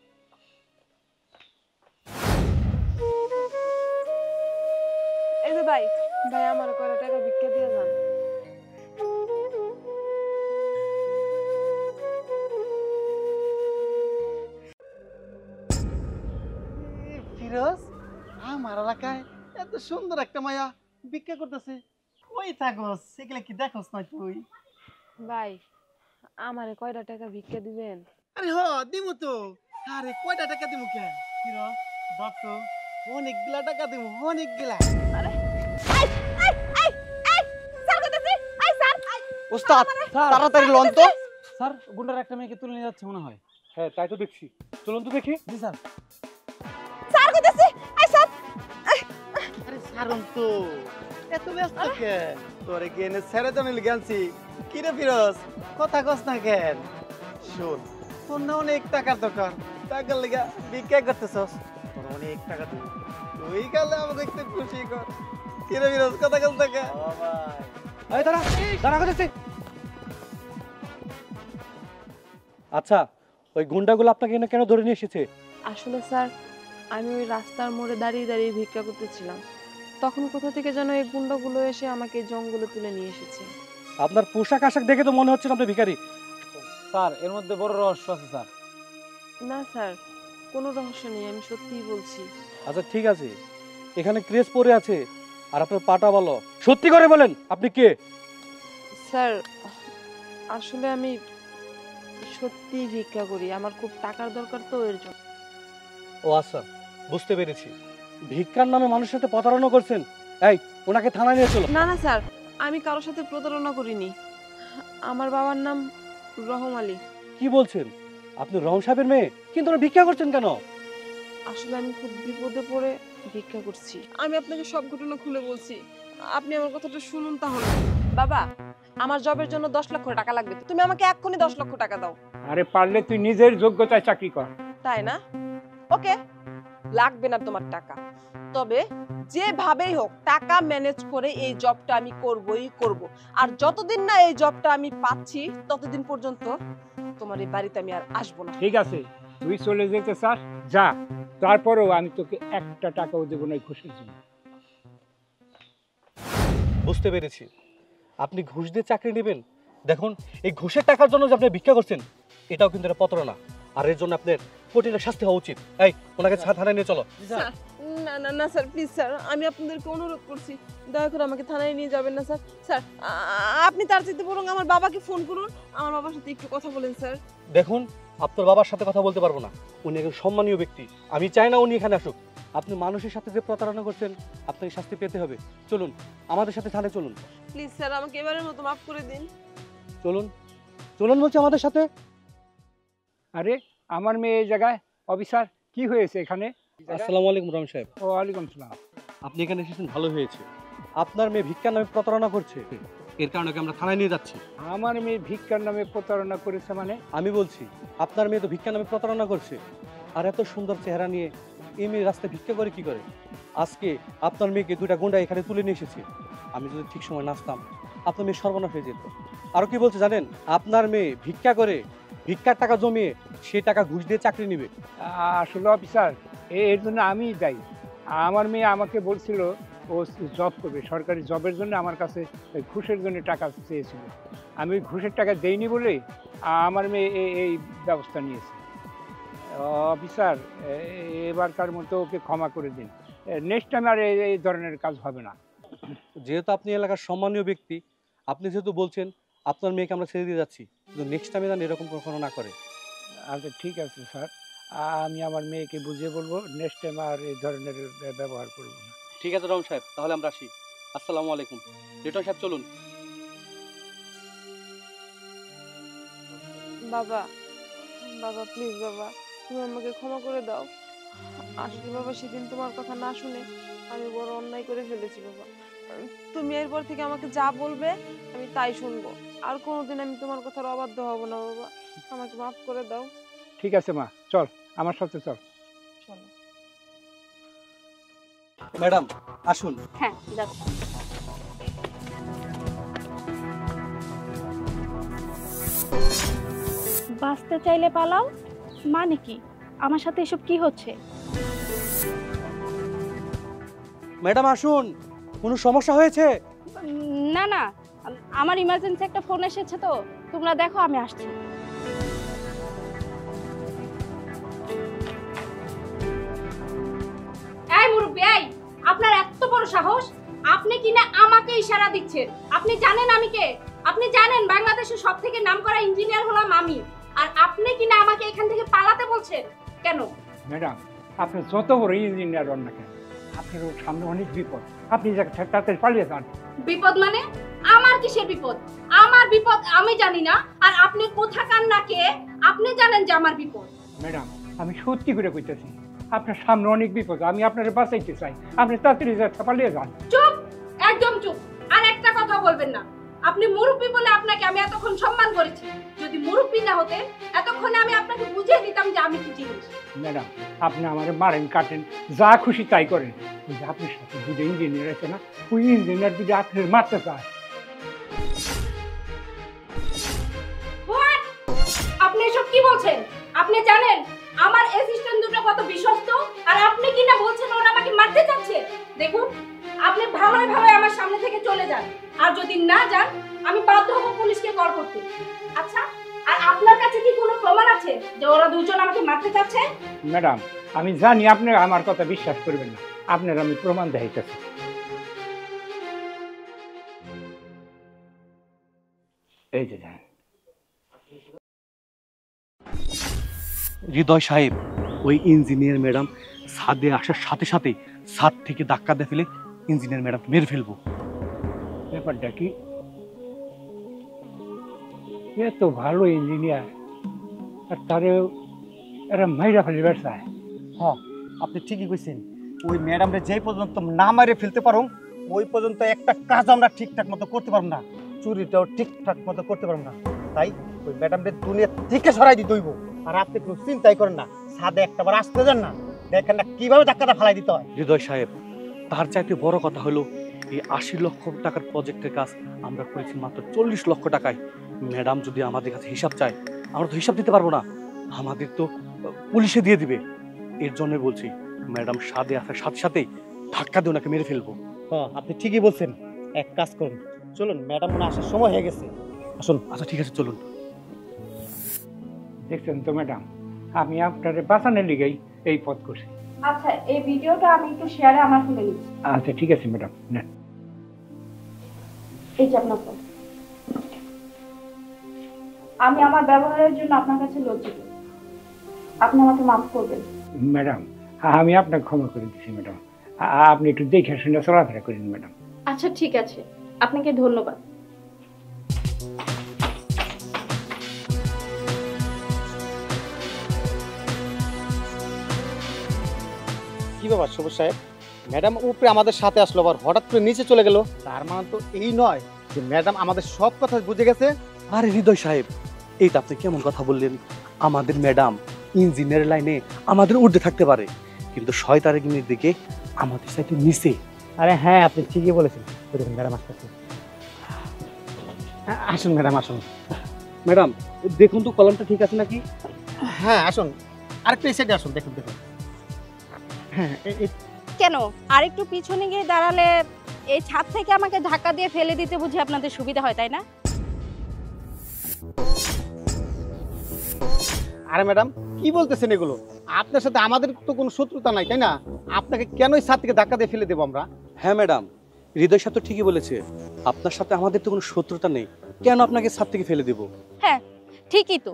এই যে ভাই, ভাই আমার কয়টা টাকা ভিক্ষা দিয়ে যান। ফিরোজ, আমার এলাকায় এত সুন্দর একটা মায়া ভিক্ষা করতেছে, কই থাকস? সেগুলা কি দেখস না তুই? ভাই আমারে কয়টা টাকা ভিক্ষা দিবেন? আরে হ দিমু তো। আরে কয়টা টাকা দিমু কে? ফিরোজ দত্ত, অনেকগুলা টাকা দিমু, অনেকগুলা। ওস্তাদ তাড়াতাড়ি লন তো। স্যার গুন্ডার একটা মেয়েকে তুলে নিয়ে যাচ্ছে মনে হয়। হ্যাঁ তাই তো দেখছি, চলুন তো দেখি। জি স্যার। আরে সারুন তো, এত ব্যস্ত কেন? তোরে কি এনে ছেড়ে দেন গেছি? কি রে ফিরোজ, কথা কস না কেন? শোন, তোর না অনেক টাকার দরকার, টাকার লেগা ভিক্ষা করতেছস, তোর অনেক টাকা দিব, তুই গেলে আমাকে একটু খুশি কর। কি রে ফিরোজ, কথা কস না কেন? ও ভাই, এই দাঁড়া দাঁড়া করতেছি। আচ্ছা, ওই গুন্ডাগুলো আপনাকে এনে কেন ধরে নিয়ে এসেছে? আসলে স্যার, আমি ওই রাস্তার মোড়ে দাঁড়িয়ে দাঁড়িয়ে ভিক্ষা করতেছিলাম, তখন কোথা থেকে যেন এই গুন্ডাগুলো এসে আমাকে জঙ্গলে তুলে নিয়ে এসেছে। আপনার পোশাক আশাক দেখে তো মনে হচ্ছে না আপনি ভিখারি। স্যার এর মধ্যে বড় রহস্য আছে স্যার। না স্যার, কোনো রহস্য নেই, আমি সত্যিই বলছি। আচ্ছা ঠিক আছে, এখানে ক্রেস পরে আছে আর আপনার পাটা ভালো, সত্যি করে বলেন আপনি কে? স্যার আসলে আমি সত্যিই ভিক্ষা করি, আমার খুব টাকার দরকার তো এর জন্য। ও আচ্ছা, বুঝতে পেরেছি। ভিক্ষার নামে মানুষের সাথে প্রতারণা করছেন। এই ওনাকে থানায় নিয়ে চলো। না না স্যার, আমি কারোর সাথে প্রতারণা করিনি, আমার বাবার নাম রহম আলী। কি বলছেন? আপনি রহম সাহেবের মেয়ে, কিন্তু ওরা ভিক্ষা করছেন কেন? আসলে আমি খুব বিপদে পড়ে ভিক্ষা করছি। আমি আপনাকে সব ঘটনা খুলে বলছি, আপনি আমার কথাটা শুনুন তাহলে। বাবা, আমার জবের জন্য 10 লক্ষ টাকা লাগবে, তুমি আমাকে এক্ষুনি 10 লক্ষ টাকা দাও। আরে পারলে তুই নিজের যোগ্যতায় চাকরি কর। তাই না? ওকে, লাগবে না তোমার টাকা, তবে যেভাবেই হোক টাকা ম্যানেজ করে এই জবটা আমি করবই করব। আর যতদিন না এই জবটা আমি পাচ্ছি ততদিন পর্যন্ত তোমার এই বাড়িতে আমি আর আসবো না। ঠিক আছে, তুই চলে যেতে চাস যা, তারপরেও আমি তোকে একটা টাকাও দেবো না এই ঘুষের জন্য। বুঝতে পেরেছি, আপনি ঘুষ দিয়ে চাকরি নেবেন। দেখুন, এই ঘুষের টাকার জন্য যে আপনি ভিক্ষা করছেন, এটাও কিন্তু একটা প্রতারণা, আর এর জন্য আপনার কঠিন শাস্তি হওয়া উচিত। এই ওনাকে থানায় নিয়ে চলো। স্যার না না না স্যার, প্লিজ স্যার, আমি আপনাদেরকে অনুরোধ করছি, দয়া করে আমাকে থানায় নিয়ে যাবেন না স্যার। স্যার আপনি তার চাইতে বরং আমার বাবাকে ফোন করুন, আমার বাবার সাথে একটু কথা বলেন স্যার। দেখুন, আপনার বাবার সাথে কথা বলতে পারবো না, উনি একজন সম্মানীয় ব্যক্তি, আমি চাই না উনি এখানে আসুক। আপনি মানুষের সাথে যে প্রতারণা করছেন, আপনাকে শাস্তি পেতে হবে। চলুন আমাদের সাথে থানায় চলুন। প্লিজ স্যার, আমাকে এবারের মতো মাফ করে দিন। চলুন চলুন বলছি আমাদের সাথে। আরে আমার মেয়ে এই জায়গায়, অফিসার কি হয়েছে এখানে? আসসালামু আলাইকুম রহম সাহেব। ওয়ালাইকুম সালাম। আপনি এখানে এসেছেন ভালো হয়েছে। আপনার মেয়ে ভিক্ষার নামে প্রতারণা করছে, এর কারণে আমরা থানায় নিয়ে যাচ্ছি। আমার মেয়ে ভিক্ষার নামে প্রতারণা করেছে মানে? আমি বলছি, আপনার মেয়ে তো ভিক্ষার নামে প্রতারণা করছে, আর এত সুন্দর চেহারা নিয়ে এই মেয়ে রাস্তায় ভিক্ষা করে কি করে? আজকে আপনার মেয়েকে দুটা গুন্ডা এখানে তুলে নিয়ে এসেছে, আমি যদি ঠিক সময় নাচতাম আপনার মেয়ে সর্বনাশ হয়ে যেত। আরও কি বলছে জানেন? আপনার মেয়ে ভিক্ষা করে, ভিক্ষার টাকা জমিয়ে সে টাকা ঘুষ দিয়ে চাকরি নেবে। আসলে অফিসার, এর জন্য আমিই দায়ী। আমার মেয়ে আমাকে বলছিল ও জব করবে, সরকারি জবের জন্য আমার কাছে ঘুষের জন্য টাকা চেয়েছিল। আমি ওই ঘুষের টাকা দেইনি বলে আমার মেয়ে এই ব্যবস্থা নিয়েছে। অফিসার, এবারকার মতো ওকে ক্ষমা করে দিন, নেক্সট টাইম আর এই ধরনের কাজ হবে না। যেহেতু আপনি এলাকার সম্মানীয় ব্যক্তি, আপনি যেহেতু বলছেন, আপনার মেয়েকে আমরা ছেড়ে দিয়ে যাচ্ছি, কিন্তু নেক্সট টাইমে যেন এরকম কখনো না করে। আচ্ছা ঠিক আছে স্যার, আমি আমার মেয়েকে বুঝিয়ে বলবো, নেক্সট টাইম আর এই ধরনের ব্যবহার করবো না। ঠিক আছে রহম সাহেব, তাহলে আমরা আসি। আসসালামু আলাইকুম। লিটন সাহেব চলুন। বাবা, বাবা প্লিজ বাবা, তুমি আমাকে ক্ষমা করে দাও, আসলে বাবা সেদিন তোমার কথা না শুনে আমি বড় অন্যায় করে ফেলেছি বাবা। তুমি এরপর থেকে আমাকে যা বলবে আমি তাই শুনবো, আর কোনোদিন আমি তোমার কথার অবাধ্য হব না বাবা। আমাকে মাফ করে দাও। ঠিক আছে মা, চল আমার সাথে চল। চলো। ম্যাডাম আসুন। হ্যাঁ যাচ্ছি। বাঁচতে চাইলে পালাও মানে কি? আমার সাথে এসব কি হচ্ছে? ম্যাডাম আসুন, কোনো সমস্যা হয়েছে? না না, আমার ইমার্জেন্সি একটা ফোন এসেছে, তো তোমরা দেখো, আমি আসছি। এই মুরব্বি, এই আপনার এত বড় সাহস, আপনি কিনা আমাকে ইশারা দিচ্ছেন? আপনি জানেন আমি কে? আপনি জানেন বাংলাদেশের সবথেকে নামকরা ইঞ্জিনিয়ার হলাম আমি, আর আপনি কিনা আমাকে এখান থেকে পালাতে বলছেন কেন? ম্যাডাম, আপনি যত বড় ইঞ্জিনিয়ার হন না কেন, আপনার সামনে অনেক বিপদ। আপনি তাড়াতাড়ি পালিয়ে যান। বিপদ মানে? আমার কিসের বিপদ? আমার বিপদ আমি জানি না, আর আপনি কোথাকার না কে আপনি জানেন যে আমার বিপদ? ম্যাডাম, আমি সত্যি করে কইতেছি, আপনার সামনে অনেক বিপদ। আমি আপনাকে বাঁচাইতে চাই, আপনি তাড়াতাড়ি পালিয়ে যান। চুপ, একদম চুপ। আর একটা কথা বলবেন না। আপনি মুরব্বি বলে আপনাকে আমি এতক্ষণ সম্মান করেছি। যদি মুরব্বি না হতেন এতক্ষণে আমি আপনাকে বুঝিয়ে দিতাম যে আমি কি জিনিস। ম্যাডাম, আপনি আমারে মারেন, কাটেন, যা খুশি তাই করেন, কিন্তু আপনার সাথে দুটো ইঞ্জিনিয়ার আছে না, ওই ইঞ্জিনিয়ার যদি আপনার মারতে চায়। আপনি এসব কি বলছেন? আপনি জানেন আমার অ্যাসিস্ট্যান্ট দুটো কত বিশ্বস্ত, আর আপনি কি না বলছেন ওরা আমাকে মারতে চাচ্ছে? দেখুন, আপনি ভালোই ভালোই আমার সামনে থেকে চলে যান, আর যদি না যান আমি বাধ্য হব পুলিশকে কল করতে। আচ্ছা, আর আপনার কাছে কি কোনো প্রমাণ আছে যে ওরা দুজন আমাকে মারতে চাচ্ছে? ম্যাডাম, আমি জানি আপনি আমার কথা বিশ্বাস করবেন না, আপনার আমি প্রমাণ দেখাইতেছি। এই যে হৃদয় সাহেব, ওই ইঞ্জিনিয়ার ম্যাডাম ছাদে আসার সাথে সাথে ছাদ থেকে ধাক্কা দিয়ে ফেলে ইঞ্জিনিয়ার ম্যাডাম মেরে ফেলবো। ব্যাপারটা কি? এত ভালো ইঞ্জিনিয়ার, আর তারে এরা মাইরা ফেলিবার চায়। হ্যাঁ, আপনি ঠিকই কইছেন। ওই ম্যাডামরে যেই পর্যন্ত না মারে ফেলতে পারো, ওই পর্যন্ত একটা কাজ আমরা ঠিকঠাক মতো করতে পারবো না, চুরিটাও ঠিকঠাক মতো করতে পারবো না। তাই ওই ম্যাডামরে দুনিয়া থেকে সরাই দিতে হইব। আর আপনি কোনো চিন্তাই করেন না, ছাদে একটাবার আসতে যান না, দেখেন না কিভাবে ধাক্কাটা ফালাই দিতে হয়। হৃদয় সাহেব, তার চাইতে বড় কথা হলো এই 80 লক্ষ টাকার প্রজেক্টের কাজ আমরা করেছি মাত্র 40 লক্ষ টাকায়। ম্যাডাম যদি আমাদের কাছে হিসাব চায়, আমরা তো হিসাব দিতে পারবো না, আমাদের তো পুলিশে দিয়ে দিবে। এর জন্য বলছি, ম্যাডাম ছাদে আসার সাথে সাথেই ধাক্কা দিয়ে ওনাকে মেরে ফেলবো। হ্যাঁ, আপনি ঠিকই বলছেন। এক কাজ করুন, চলুন, ম্যাডাম মনে আসার সময় হয়ে গেছে, আসুন। আচ্ছা ঠিক আছে, চলুন। দেখছেন তো ম্যাডাম, আমি আপনার বাঁচানোর লিগেই এই পথ করছি। আচ্ছা, এই ভিডিওটা আমি একটু শেয়ারে আমার ফোনে নিচ্ছি। আচ্ছা ঠিক আছে ম্যাডাম, নেন। এই যে আপনার ফোন। আমি আমার ব্যবহারের জন্য আপনার কাছে লজ্জিত, আপনি আমাকে মাফ করবেন। ম্যাডাম, আমি আপনাকে ক্ষমা করে দিচ্ছি ম্যাডাম, আপনি একটু দেখে শুনে চলাফেরা করেন ম্যাডাম। আচ্ছা ঠিক আছে, আপনাকে ধন্যবাদ। কি ব্যাপার সবুজ সাহেব, ম্যাডাম উপরে আমাদের সাথে আসলো, আবার হঠাৎ করে নিচে চলে গেল? তার মানে তো এই নয় যে ম্যাডাম আমাদের সব কথা বুঝে গেছে। আরে হৃদয় সাহেব, এই তো আপনি কেমন কথা বললেন? আমাদের ম্যাডাম ইঞ্জিনিয়ার লাইনে আমাদের ঊর্ধ্বে থাকতে পারে, কিন্তু শয়তানের দিকে আমাদের সাথে নিচে। আরে হ্যাঁ, আপনি ঠিকই বলেছেন। ম্যাডাম আসতেছে, আসুন ম্যাডাম, আসুন। ম্যাডাম দেখুন তো কলমটা ঠিক আছে নাকি? হ্যাঁ আসুন, আরেকটু এই সাইডে আসুন, দেখুন দেখুন। হ্যাঁ, কেন আর একটু পিছনে গিয়ে দাঁড়ালে এই ছাদ থেকে আমাকে ধাক্কা দিয়ে ফেলে দিতে বুঝি আপনাদের সুবিধা হয়, তাই না? আরে ম্যাডাম কি বলতেছেন এগুলো? আপনার সাথে আমাদের তো কোনো শত্রুতা নাই, তাই না? আপনাকে কেন এই ছাদ থেকে ধাক্কা দিয়ে ফেলে দেবো আমরা? হ্যাঁ ম্যাডাম, হৃদয় সাহেব তো ঠিকই বলেছে, আপনার সাথে আমাদের তো কোনো শত্রুতা নেই, কেন আপনাকে ছাদ থেকে ফেলে দেব? হ্যাঁ ঠিকই তো,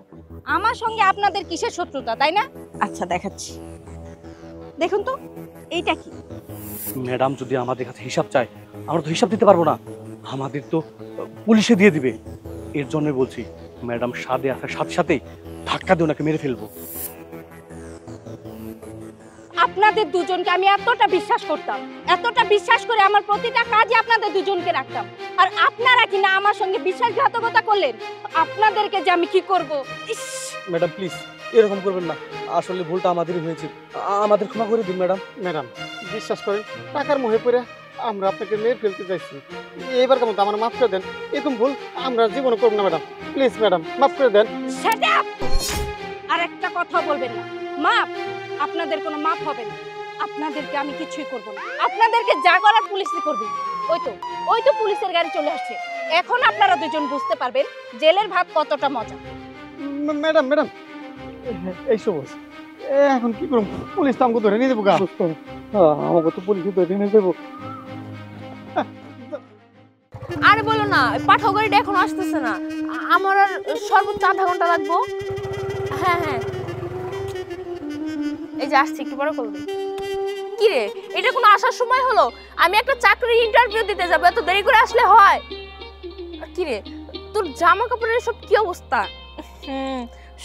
আমার সঙ্গে আপনাদের কিসের শত্রুতা, তাই না? আচ্ছা দেখাচ্ছি, দেখুন তো এইটা কি? ম্যাডাম যদি আমাদের কাছে হিসাব চায়, আমরা তো হিসাব দিতে পারবো না, আমাদের তো পুলিশে দিয়ে দিবে। এর জন্য বলছি, ম্যাডাম ছাদে আসার সাথে সাথেই ধাক্কা দিয়ে ওনাকে মেরে ফেলবো। আপনাদের দুজনকে আমি এতটা বিশ্বাস করতাম, এতটা বিশ্বাস করে আমার প্রতিটা কাজে আপনাদের দুজনকে রাখতাম, আর আপনারা কিনা আমার সঙ্গে বিশ্বাসঘাতকতা করলেন। আপনাদেরকে যে আমি কি করব। ম্যাডাম প্লিজ এরকম করবেন না, আসলে ভুলটা আমাদেরই হয়েছে, আমাদের ক্ষমা করে দিন ম্যাডাম। ম্যাডাম বিশ্বাস করেন, টাকার মোহে পড়ে আমরা আপনাকে মেরে ফেলতে চাইছি, এবার কেমন আমার মাফ করে দেন। এরকম ভুল আমরা জীবনে করব না ম্যাডাম, প্লিজ ম্যাডাম মাফ করে দেন। Shut up! আর একটা কথা বলবেন না। মাপ? আপনাদের কোনো মাপ হবে না, আপনাদেরকে আমি কিছুই করব না, আপনাদেরকে যা করার পুলিশই করবে। ওই তো পুলিশের গাড়ি চলে আসছে, এখন আপনারা দুজন বুঝতে পারবেন জেলের ভাত কতটা মজা। ম্যাডাম ম্যাডাম এই সবুজ এখন কি করব, পুলিশ তো আমাকে ধরে নিয়ে দেবো গা। আমাকে তো পুলিশ ধরে নিয়ে দেবো। আরে বলো না, পাঠাও গাড়িটা এখন আসতেছে না, আমার আর সর্বোচ্চ আধা ঘন্টা লাগবো। হ্যাঁ হ্যাঁ এই যে আসছি, একটু বড় করবে। কি রে, এটা কোনো আসার সময় হলো? আমি একটা চাকরির ইন্টারভিউ দিতে যাবো, এত দেরি করে আসলে হয়? কি রে, তোর জামা কাপড়ের সব কি অবস্থা?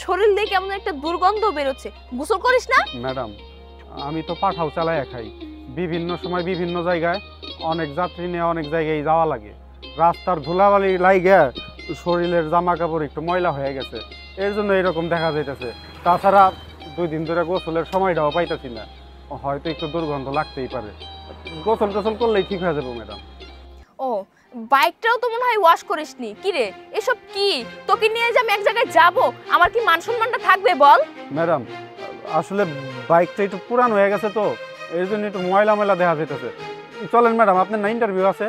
শরীর দিয়ে কেমন একটা দুর্গন্ধ বেরোচ্ছে, গোসল করিস না? ম্যাডাম আমি তো পাঠাও চালাইয়া খাই, বিভিন্ন সময় বিভিন্ন জায়গায় অনেক যাত্রী নিয়ে অনেক জায়গায় যাওয়া লাগে, রাস্তার ধুলাবালি লাইগা শরীরের জামা কাপড় একটু ময়লা হয়ে গেছে, এর জন্য এরকম দেখা যাইতেছে। তাছাড়া 2 দিন ধরে গোসলের সময়টাও পাইতেছি না, হয়তো একটু দুর্গন্ধ লাগতেই পারে, গোসল টোসল করলেই ঠিক হয়ে যাবে ম্যাডাম। ও বাইকটাও তো মনে হয় ওয়াশ করিসনি। কি রে এসব কি? তোকে নিয়ে যে আমি এক জায়গায় যাব, আমার কি মান সম্মানটা থাকবে বল? ম্যাডাম আসলে বাইকটা একটু পুরানো হয়ে গেছে তো, এই জন্য একটু ময়লা ময়লা দেখা যাইতেছে। চলেন ম্যাডাম, আপনার না ইন্টারভিউ আছে,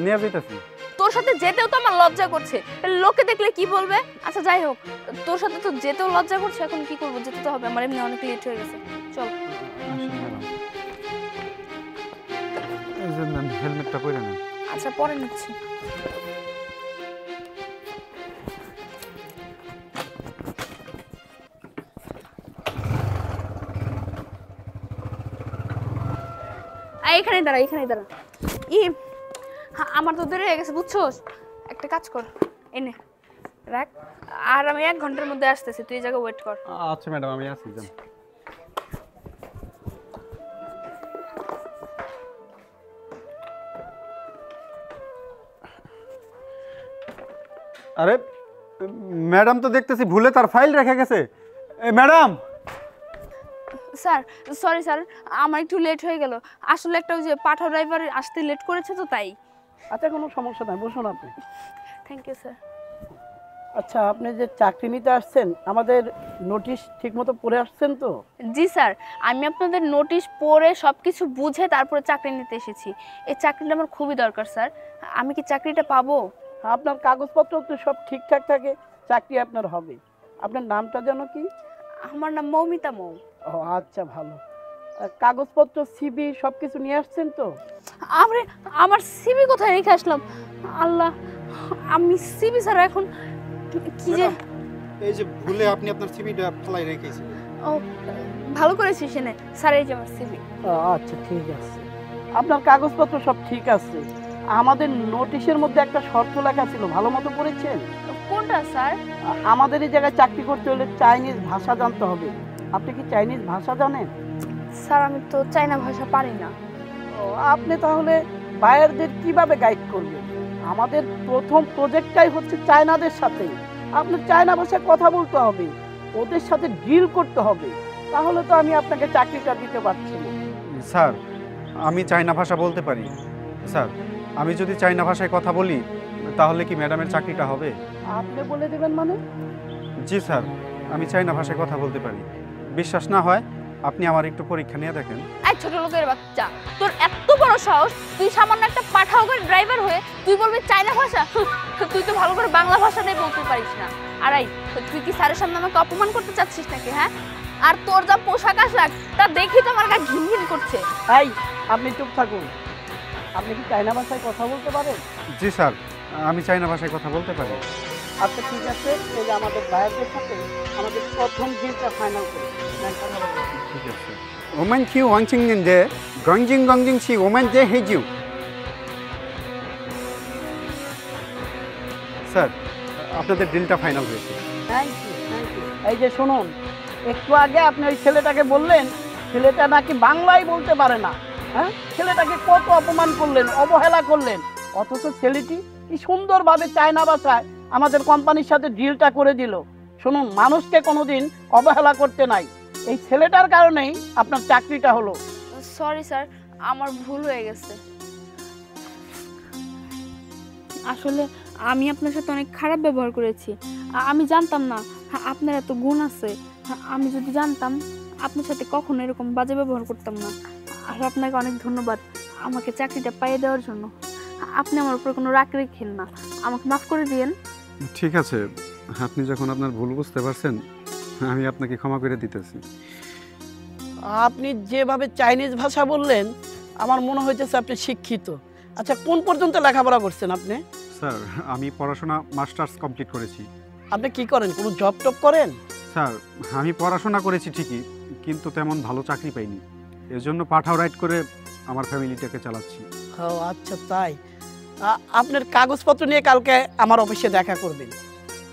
নিয়ে যাইতেছি। তোর সাথে যেতেও তো আমার লজ্জা করছে, লোকে দেখলে কি বলবে? আচ্ছা যাই হোক, তোর সাথে তো যেতেও লজ্জা করছে, এখন কি করবো, যেতে তো হবে, আমার এমনি অনেক লেট হয়ে গেছে। চল হেলমেটটা পরে নেন। আচ্ছা পরে নিচ্ছি। এখানে দাঁড়া, এখানে দাঁড়া। আমার তো দেরি হয়ে গেছে বুঝছোস, একটা কাজ কর, এনে রাখ, আর আমি 1 ঘন্টার মধ্যে আসতেছি, তুই এই জায়গায় ওয়েট কর। আচ্ছা ম্যাডাম আমি আসছি। যান। আরে ম্যাডাম তো দেখতেছি ভুলে তার ফাইল রেখে গেছে। ম্যাডাম স্যার সরি স্যার, আমার একটু লেট হয়ে গেল, আসলে একটা ওই যে পাঠা ড্রাইভার আসতে লেট করেছে তো তাই। আচ্ছা কোনো সমস্যা নাই, বসুন আপনি। Thank you sir. আচ্ছা আপনি যে চাকরি নিতে আসছেন, আমাদের নোটিশ ঠিকমতো পড়ে আসছেন তো? জি স্যার, আমি আপনাদের নোটিশ পড়ে সব কিছু বুঝে তারপরে চাকরি নিতে এসেছি। এই চাকরিটা আমার খুবই দরকার স্যার, আমি কি চাকরিটা পাবো? আপনার কাগজপত্র তো সব ঠিকঠাক থাকে, চাকরি আপনার হবে। আপনার নামটা যেন কি? আমার নাম মৌমিতা মৌ। ও আচ্ছা ভালো। কাগজপত্র সিবি সব কিছু নিয়ে আসছেন তো? আমার সিবি কোথায় রেখে আসলাম? আল্লাহ, আমি সিবি স্যার এখন কি যে, এই যে ভুলে আপনি আপনার সিবিটা ফেলাই রেখেছেন। ও ভালো করেছিস এনে স্যার, এই যে আমার সিবি। আচ্ছা ঠিক আছে, আপনার কাগজপত্র সব ঠিক আছে। আমাদের নোটিশের মধ্যে একটা শর্ত লেখা ছিল, ভালো মতো পড়েছেন? কোনটা স্যার? আমাদের এই জায়গায় চাকরি করতে হলে চাইনিজ ভাষা জানতে হবে। আপনি কি চাইনিজ ভাষা জানেন? স্যার আমি তো চাইনা ভাষা পারি না। ও আপনি তাহলে বায়ারদের কিভাবে গাইড করবেন? আমাদের প্রথম প্রজেক্টটাই হচ্ছে চায়নাদের সাথে। আপনার চায়না ভাষায় কথা বলতে হবে, ওদের সাথে ডিল করতে হবে, তাহলে তো আমি আপনাকে চাকরিটা দিতে পারছি না। স্যার আমি চায়না ভাষা বলতে পারি। স্যার আমি যদি চায়না ভাষায় কথা বলি তাহলে কি ম্যাডামের চাকরিটা হবে? আপনি বলে দেবেন মানে? জি স্যার, আমি চায়না ভাষায় কথা বলতে পারি। বিশ্বাস না হয় আপনি আমার একটু পরীক্ষা নিয়ে দেখেন। এই ছোট লোকের বাচ্চা, তোর এত বড় সাহস, তুই সামান্য একটা পাঠাও গাড়ি ড্রাইভার হয়ে তুই বলবি চায়না ভাষা? তুই তো ভালো করে বাংলা ভাষাটাই বলতে পারিস না। আর এই তুই কি স্যারের সামনে আমাকে অপমান করতে চাচ্ছিস নাকি? হ্যাঁ, আর তোর যা পোশাক আশাক তা দেখি তো আমার গা ঘিন ঘিন করছে। এই আপনি চুপ থাকুন। আপনি কি চায়না ভাষায় কথা বলতে পারেন? জি স্যার, আমি চায়না ভাষায় কথা বলতে পারি। আচ্ছা ঠিক আছে, এই যে আমাদের বায়ারদের সাথে আমাদের প্রথম ডিলটা ফাইনাল করি। ঠিক আছে। ওমেন কি ওয়াংচিং দে গংজিং গংজিং সি ওমেন দে হেজিউ। স্যার আপনাদের ডিলটা ফাইনাল হয়েছে। Thank you, thank you. এই যে শুনুন, একটু আগে আপনি ওই ছেলেটাকে বললেন ছেলেটা নাকি বাংলাই বলতে পারে না। হ্যাঁ, ছেলেটাকে কত অপমান করলেন, অবহেলা করলেন, অথচ ছেলেটি কি সুন্দরভাবে চায়না ভাষায় আমাদের কোম্পানির সাথে ডিলটা করে দিল। শুনুন, মানুষকে কোনোদিন অবহেলা করতে নাই। এই ছেলেটার কারণেই আপনার চাকরিটা হলো। সরি স্যার, আমার ভুল হয়ে গেছে। আসলে আমি আপনার সাথে অনেক খারাপ ব্যবহার করেছি। আমি জানতাম না আপনার এত গুণ আছে। আমি যদি জানতাম আপনার সাথে কখনো এরকম বাজে ব্যবহার করতাম না। আর আপনাকে অনেক ধন্যবাদ আমাকে চাকরিটা পাইয়ে দেওয়ার জন্য। আপনি আমার উপর কোনো রাগ রেখেন না, আমাকে মাফ করে দিয়েন। ঠিক আছে, আপনি যখন আপনার ভুল বুঝতে পারছেন, আমি আপনাকে ক্ষমা করে দিতেছি। আপনি যেভাবে চাইনিজ ভাষা বললেন, আমার মনে হইতেছে আপনি শিক্ষিত। আচ্ছা, কোন পর্যন্ত লেখাপড়া করছেন আপনি? স্যার, আমি পড়াশোনা মাস্টার্স কমপ্লিট করেছি। আপনি কি করেন, কোনো জব টব করেন? স্যার, আমি পড়াশোনা করেছি ঠিকই, কিন্তু তেমন ভালো চাকরি পাইনি। এর জন্য পাঠাও রাইড করে আমার ফ্যামিলিটাকে চালাচ্ছি। ও আচ্ছা, তাই। আপনার কাগজপত্র নিয়ে কালকে আমার অফিসে দেখা করবেন।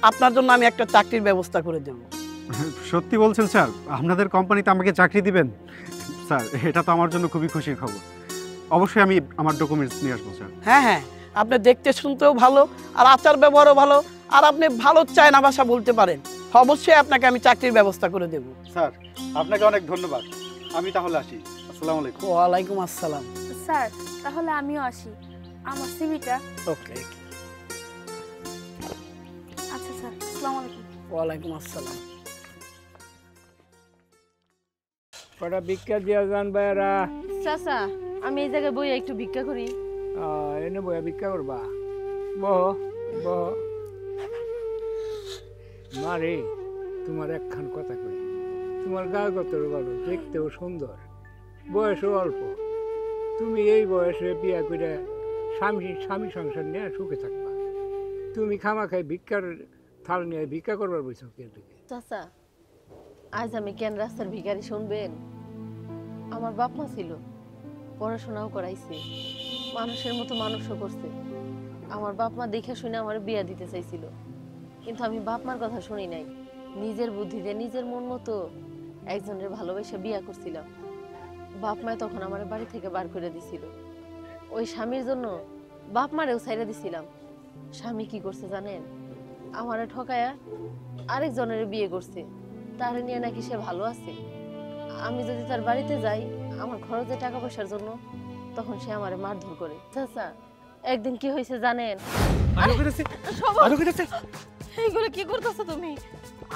আপনার জন্য আমি একটা চাকরির ব্যবস্থা করে দেব। সত্যি বলছেন স্যার? আপনাদের কোম্পানিতে আমাকে চাকরি দিবেন? স্যার, এটা তো আমার জন্য খুবই খুশির খবর। অবশ্যই আমি আমার ডকুমেন্টস নিয়ে আসবো স্যার। হ্যাঁ হ্যাঁ, আপনি দেখতে শুনতেও ভালো, আর আচার ব্যবহারও ভালো, আর আপনি ভালো চায়না ভাষা বলতে পারেন। অবশ্যই আপনাকে আমি চাকরির ব্যবস্থা করে দেব। স্যার, আপনাকে অনেক ধন্যবাদ। আমি তাহলে আসি। আসসালামু আলাইকুম। ওয়ালাইকুম আসসালাম। স্যার, তাহলে আমিও আসি। আমার সিভিটা। ওকে। আচ্ছা স্যার, আসসালামু আলাইকুম। ওয়ালাইকুম আসসালাম। কটা ভিক্ষা দিয়া যান ভাইয়ারা। চাচা, আমি এই জায়গায় বইয়া একটু ভিক্ষা করি। এনে বইয়া ভিক্ষা করবা? বহ বহ। মারে, তোমার একখান কথা কই। তোমার গাগতর ভালো, দেখতেও সুন্দর, বয়সও অল্প। তুমি এই বয়সে বিয়া করে স্বামী সংসার নিয়ে সুখে থাকবা। তুমি খামাখাই ভিক্ষার থাল নিয়ে ভিক্ষা করবার বলছো কেন? চাচা, আজ আমি কেন রাস্তার ভিখারি শুনবেন? আমার বাপ মা ছিল, পড়াশোনাও করাইছে, মানুষের মতো মানুষও করছে। আমার বাপ মা দেখে শুনে আমার বিয়া দিতে চাইছিল, কিন্তু আমি বাপ মার কথা শুনি নাই। নিজের বুদ্ধিতে নিজের মন মতো একজনের ভালোবেসে বিয়া করছিলাম। বাপ মা তখন আমার বাড়ি থেকে বার করে দিছিল। ওই স্বামীর জন্য বাপ মারেও ছাইড়া দিছিলাম। স্বামী কি করছে জানেন? আমারে ঠকায়া আরেকজনের বিয়ে করছে। তারে নিয়ে নাকি সে ভালো আছে। আমি যদি তার বাড়িতে যাই আমার খরচে টাকা পয়সার জন্য, তখন সে আমারে মারধর করে। চাচা, একদিন কি হয়েছে জানেন? এইগুলো কি করতেছো তুমি?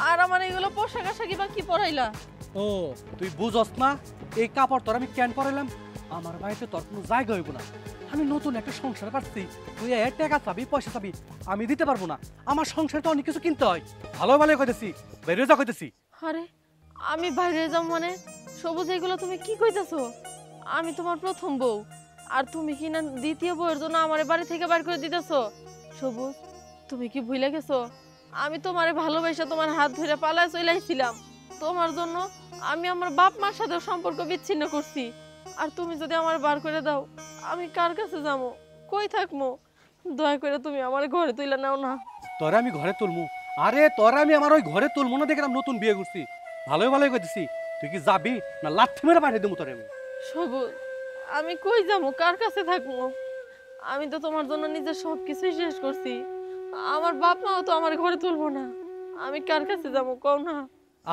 আর আমার এইগুলো পোশাক আশাকি বা কি পরাইলা? ও, তুই বুঝস না এই কাপড় তোর আমি কেন পরাইলাম? আমার বাড়িতে তোর কোনো জায়গা হইব না। আমি নতুন একটা সংসার পাচ্ছি, তুই টাকা চাবি, পয়সা চাবি, আমি দিতে পারবো না। আমার সংসারে তো অনেক কিছু কিনতে হয়। ভালো ভালো কইতেছি, বেরিয়ে যা কইতেছি। আরে আমি বাইরে যাম মানে? সবুজ, এগুলো তুমি কি কইতাছো? আমি তোমার প্রথম বউ, আর তুমি কি না দ্বিতীয় বউয়ের জন্য আমার বাড়ি থেকে বাইর করে দিতেছো? সবুজ, তুমি কি ভুলে গেছো? আমি তোমারে ভালোবাসা তোমার হাত ধরে পালায় চলে আইছিলাম। তোমার জন্য আমি আমার বাপ মার সাথে সম্পর্ক বিচ্ছিন্ন করছি। আর তুমি যদি আমার বার করে দাও, আমি কার কাছে যাবো, কই থাকবো? দয়া করে তুমি আমার ঘরে তুইলা নাও না। তোরা আমি ঘরে তুলমু? আরে তোরা আমি আমার ওই ঘরে তুলমু না, দেখলাম নতুন বিয়ে করছি। ভালোই ভালোই কইতেছি, তুই কি যাবি না লাথি মেরে পাঠিয়ে দেবো তোরে আমি? সবুজ, আমি কই যাবো, কার কাছে থাকবো? আমি তো তোমার জন্য নিজের সবকিছুই শেষ করছি। আমার বাপ মাও তো আমার ঘরে তুলবো না। আমি কার কাছে যাবো কও না?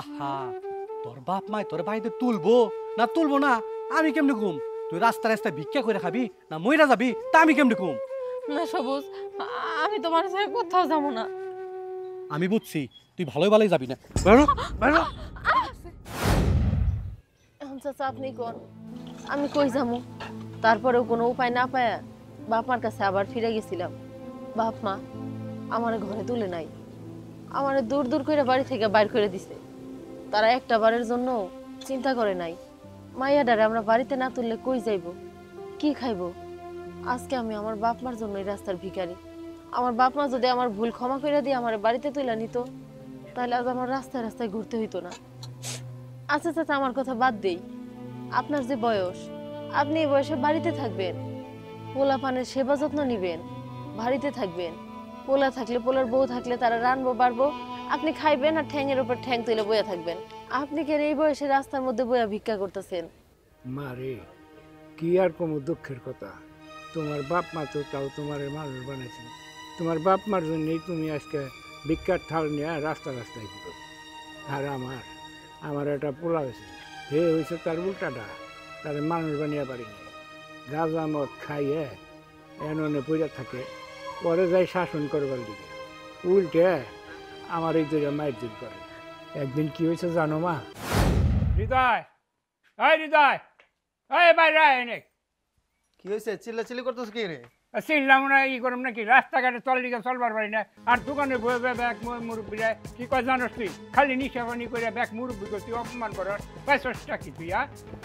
আহা, তোর বাপ মাই তোর বাড়িতে তুলবো না তুলবো না আমি কেমনে ঘুম? তুই রাস্তা রাস্তায় ভিক্ষা করে খাবি না মইরা যাবি তা আমি কেমনে ঘুম? না সবুজ, আমি তোমার সাথে কোথাও যাবো না। আমি বুঝছি তুই ভালোই ভালোই যাবি না। বেরো বেরো। এখন চাচা আপনি কোন, আমি কই যাবো? তারপরেও কোনো উপায় না পায় বাপ মার কাছে আবার ফিরে গেছিলাম। বাপ মা আমার ঘরে তুলে নাই, আমার দূর দূর করে বাড়ি থেকে বাইর করে দিছে। তারা একটা বারের জন্য চিন্তা করে নাই মাইয়াডারে আমরা বাড়িতে না তুললে কই যাইব, কি খাইব? আজকে আমি আমার বাপ মার জন্য এই রাস্তার ভিখারি। আমার বাপ মা যদি আমার ভুল ক্ষমা করে দিয়ে আমার বাড়িতে তুলে নিত, তাহলে আজ আমার রাস্তায় রাস্তায় ঘুরতে হইতো না। আচ্ছা চাচা, আমার কথা বাদ দেই। আপনার যে বয়স, আপনি এই বয়সে বাড়িতে থাকবেন, পোলা পানের সেবা যত্ন নিবেন, বাড়িতে থাকবেন। পোলা থাকলে, পোলার বউ থাকলে তারা রানবো বাড়বো, আপনি খাইবেন আর ঠ্যাংয়ের উপর ঠ্যাং তুলে বইয়া থাকবেন। আপনি কেন এই বয়সে রাস্তার মধ্যে বইয়া ভিক্ষা করতেছেন? মারে কি আর কোনো দুঃখের কথা, তোমার বাপ মা তো তাও তোমার মানুষ বানাইছে। তোমার বাপ মার জন্যই তুমি আজকে ভিক্ষার থাল নিয়ে রাস্তা রাস্তায় ঘুরো। আর আমার একটা পোলা হয়েছে, হে হয়েছে তার উল্টাটা, তার মানুষ বানিয়ে পারিনি। গাঁজা মদ খাইয়ে এনে পড়ে থাকে, পরে যাই শাসন করবার দিকে, উল্টে আমার এই দুটো মায়ের দিন করে। একদিন কি হয়েছে জানো মা? হৃদয়, হৃদয়, বাইরে এনে কি হয়েছে? চিল্লাচিল্লি করতেছ কি রে? চিনলাম না, ই করলাম নাকি, রাস্তাঘাটে চল দিকে চলবার পারি না। আর দোকানে বয়ে ব্যাগ মুরব্বীরা কি কয় জানোস তুই? খালি নিশাবানি করে ব্যাগ মুরব্বী তুই অপমান করার পাইছটা কি তুই?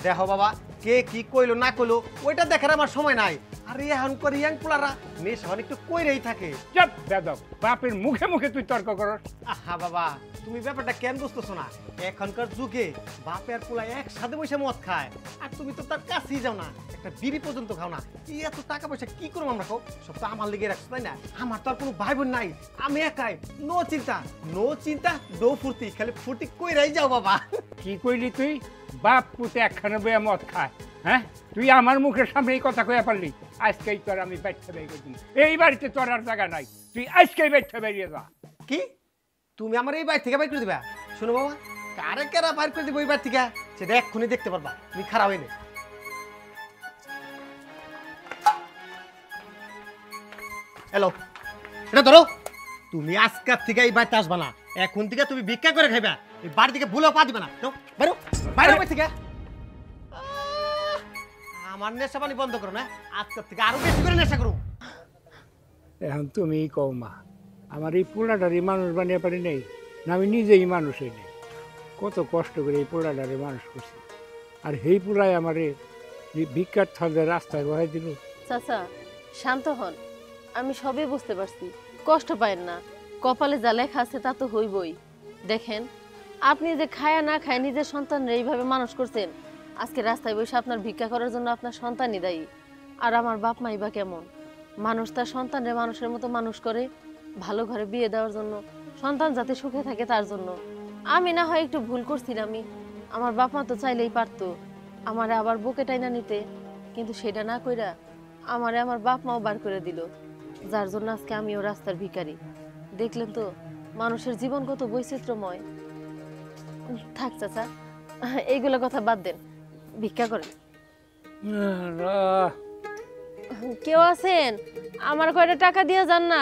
দেখো বাবা, কে কি কইলো না কইলো ওইটা দেখার আমার সময় নাই। আর এখন করে ইয়াং পোলারা নেশা একটু কইরেই থাকে। চুপ বেদব, বাপের মুখে মুখে তুই তর্ক করস। আহা বাবা, তুমি ব্যাপারটা কেন বুঝতেছো না? এখনকার যুগে বাপের পোলা একসাথে বসে মদ খায়, আর তুমি তো তার কাছেই যাও না, একটা বিড়ি পর্যন্ত খাও না। কি এত টাকা পয়সা কি করবো আমরা? সব তো আমার লেগে রাখছো, তাই না? আমার তো আর কোনো ভাই বোন নাই, আমি একাই। নো চিন্তা নো ফুর্তি, খালি ফুর্তি কইরাই যাও বাবা। কি কইলি তুই? বাপ পুতে একখানে বইয়া মদ খায়? হ্যাঁ, তুই আমার মুখের সামনে এই কথা কইয়া পারলি? আজকেই তোর আমি বাইরে বেরিয়ে গেছি, এই বাড়িতে তোর আর জায়গা নাই, তুই আজকেই বাইরে বেরিয়ে যা। কি তুমি আমার এই বাড়ি থেকে বাইর করে দিবা? শোনো বাবা, কারে কারা বাইর করে দিব এই বাড়ি থেকে সেটা এক্ষুনি দেখতে পারবা, তুমি খারাপ হইলে। হ্যালো, এটা ধরো। তুমি আজকাল থেকে এই বাড়িতে আসবা না, এখন থেকে তুমি ভিক্ষা করে খাইবা, এই বাড়ি থেকে ভুলেও পা দিবা না। বাইরো বাইরে বাড়ি থেকে। আমার নেশা পানি বন্ধ করো না, আজকাল থেকে আরো বেশি করে নেশা করো। এখন তুমি কও মা, আমার এই পোলাটারে মানুষ বানিয়ে পারি নেই না? আমি নিজেই মানুষ হই নেই, কত কষ্ট করে এই পোলাটারে মানুষ করছি, আর সেই পোলাই আমারে ভিক্ষার থালে রাস্তায় বহাই দিল। চাচা শান্ত হন, আমি সবই বুঝতে পারছি, কষ্ট পায়েন না, কপালে যা লেখা আছে তা তো হইবই। দেখেন, আপনি যে খায়া না খায় নিজের সন্তানরা এইভাবে মানুষ করছেন, আজকে রাস্তায় বসে আপনার ভিক্ষা করার জন্য আপনার সন্তানই দায়ী। আর আমার বাপ মাই বা কেমন, মানুষ তার সন্তানরে মানুষের মতো মানুষ করে, ভালো ঘরে বিয়ে দেওয়ার জন্য, সন্তান যাতে সুখে থাকে তার জন্য। আমি না হয় একটু ভুল করছিলাম, আমার বাপ মা তো চাইলেই পারতো আমারে আবার বুকে টাইনা নিতে, কিন্তু সেটা না কইরা আমারে আমার বাপ মাও বার করে দিল, যার জন্য আজকে আমিও রাস্তার ভিখারি। দেখলেন তো মানুষের জীবন কত বৈচিত্র্যময়। থাক চাচা, এইগুলো কথা বাদ দেন, ভিক্ষা করেন। কেউ আছেন? আমার কয়টা টাকা দিয়ে যান না।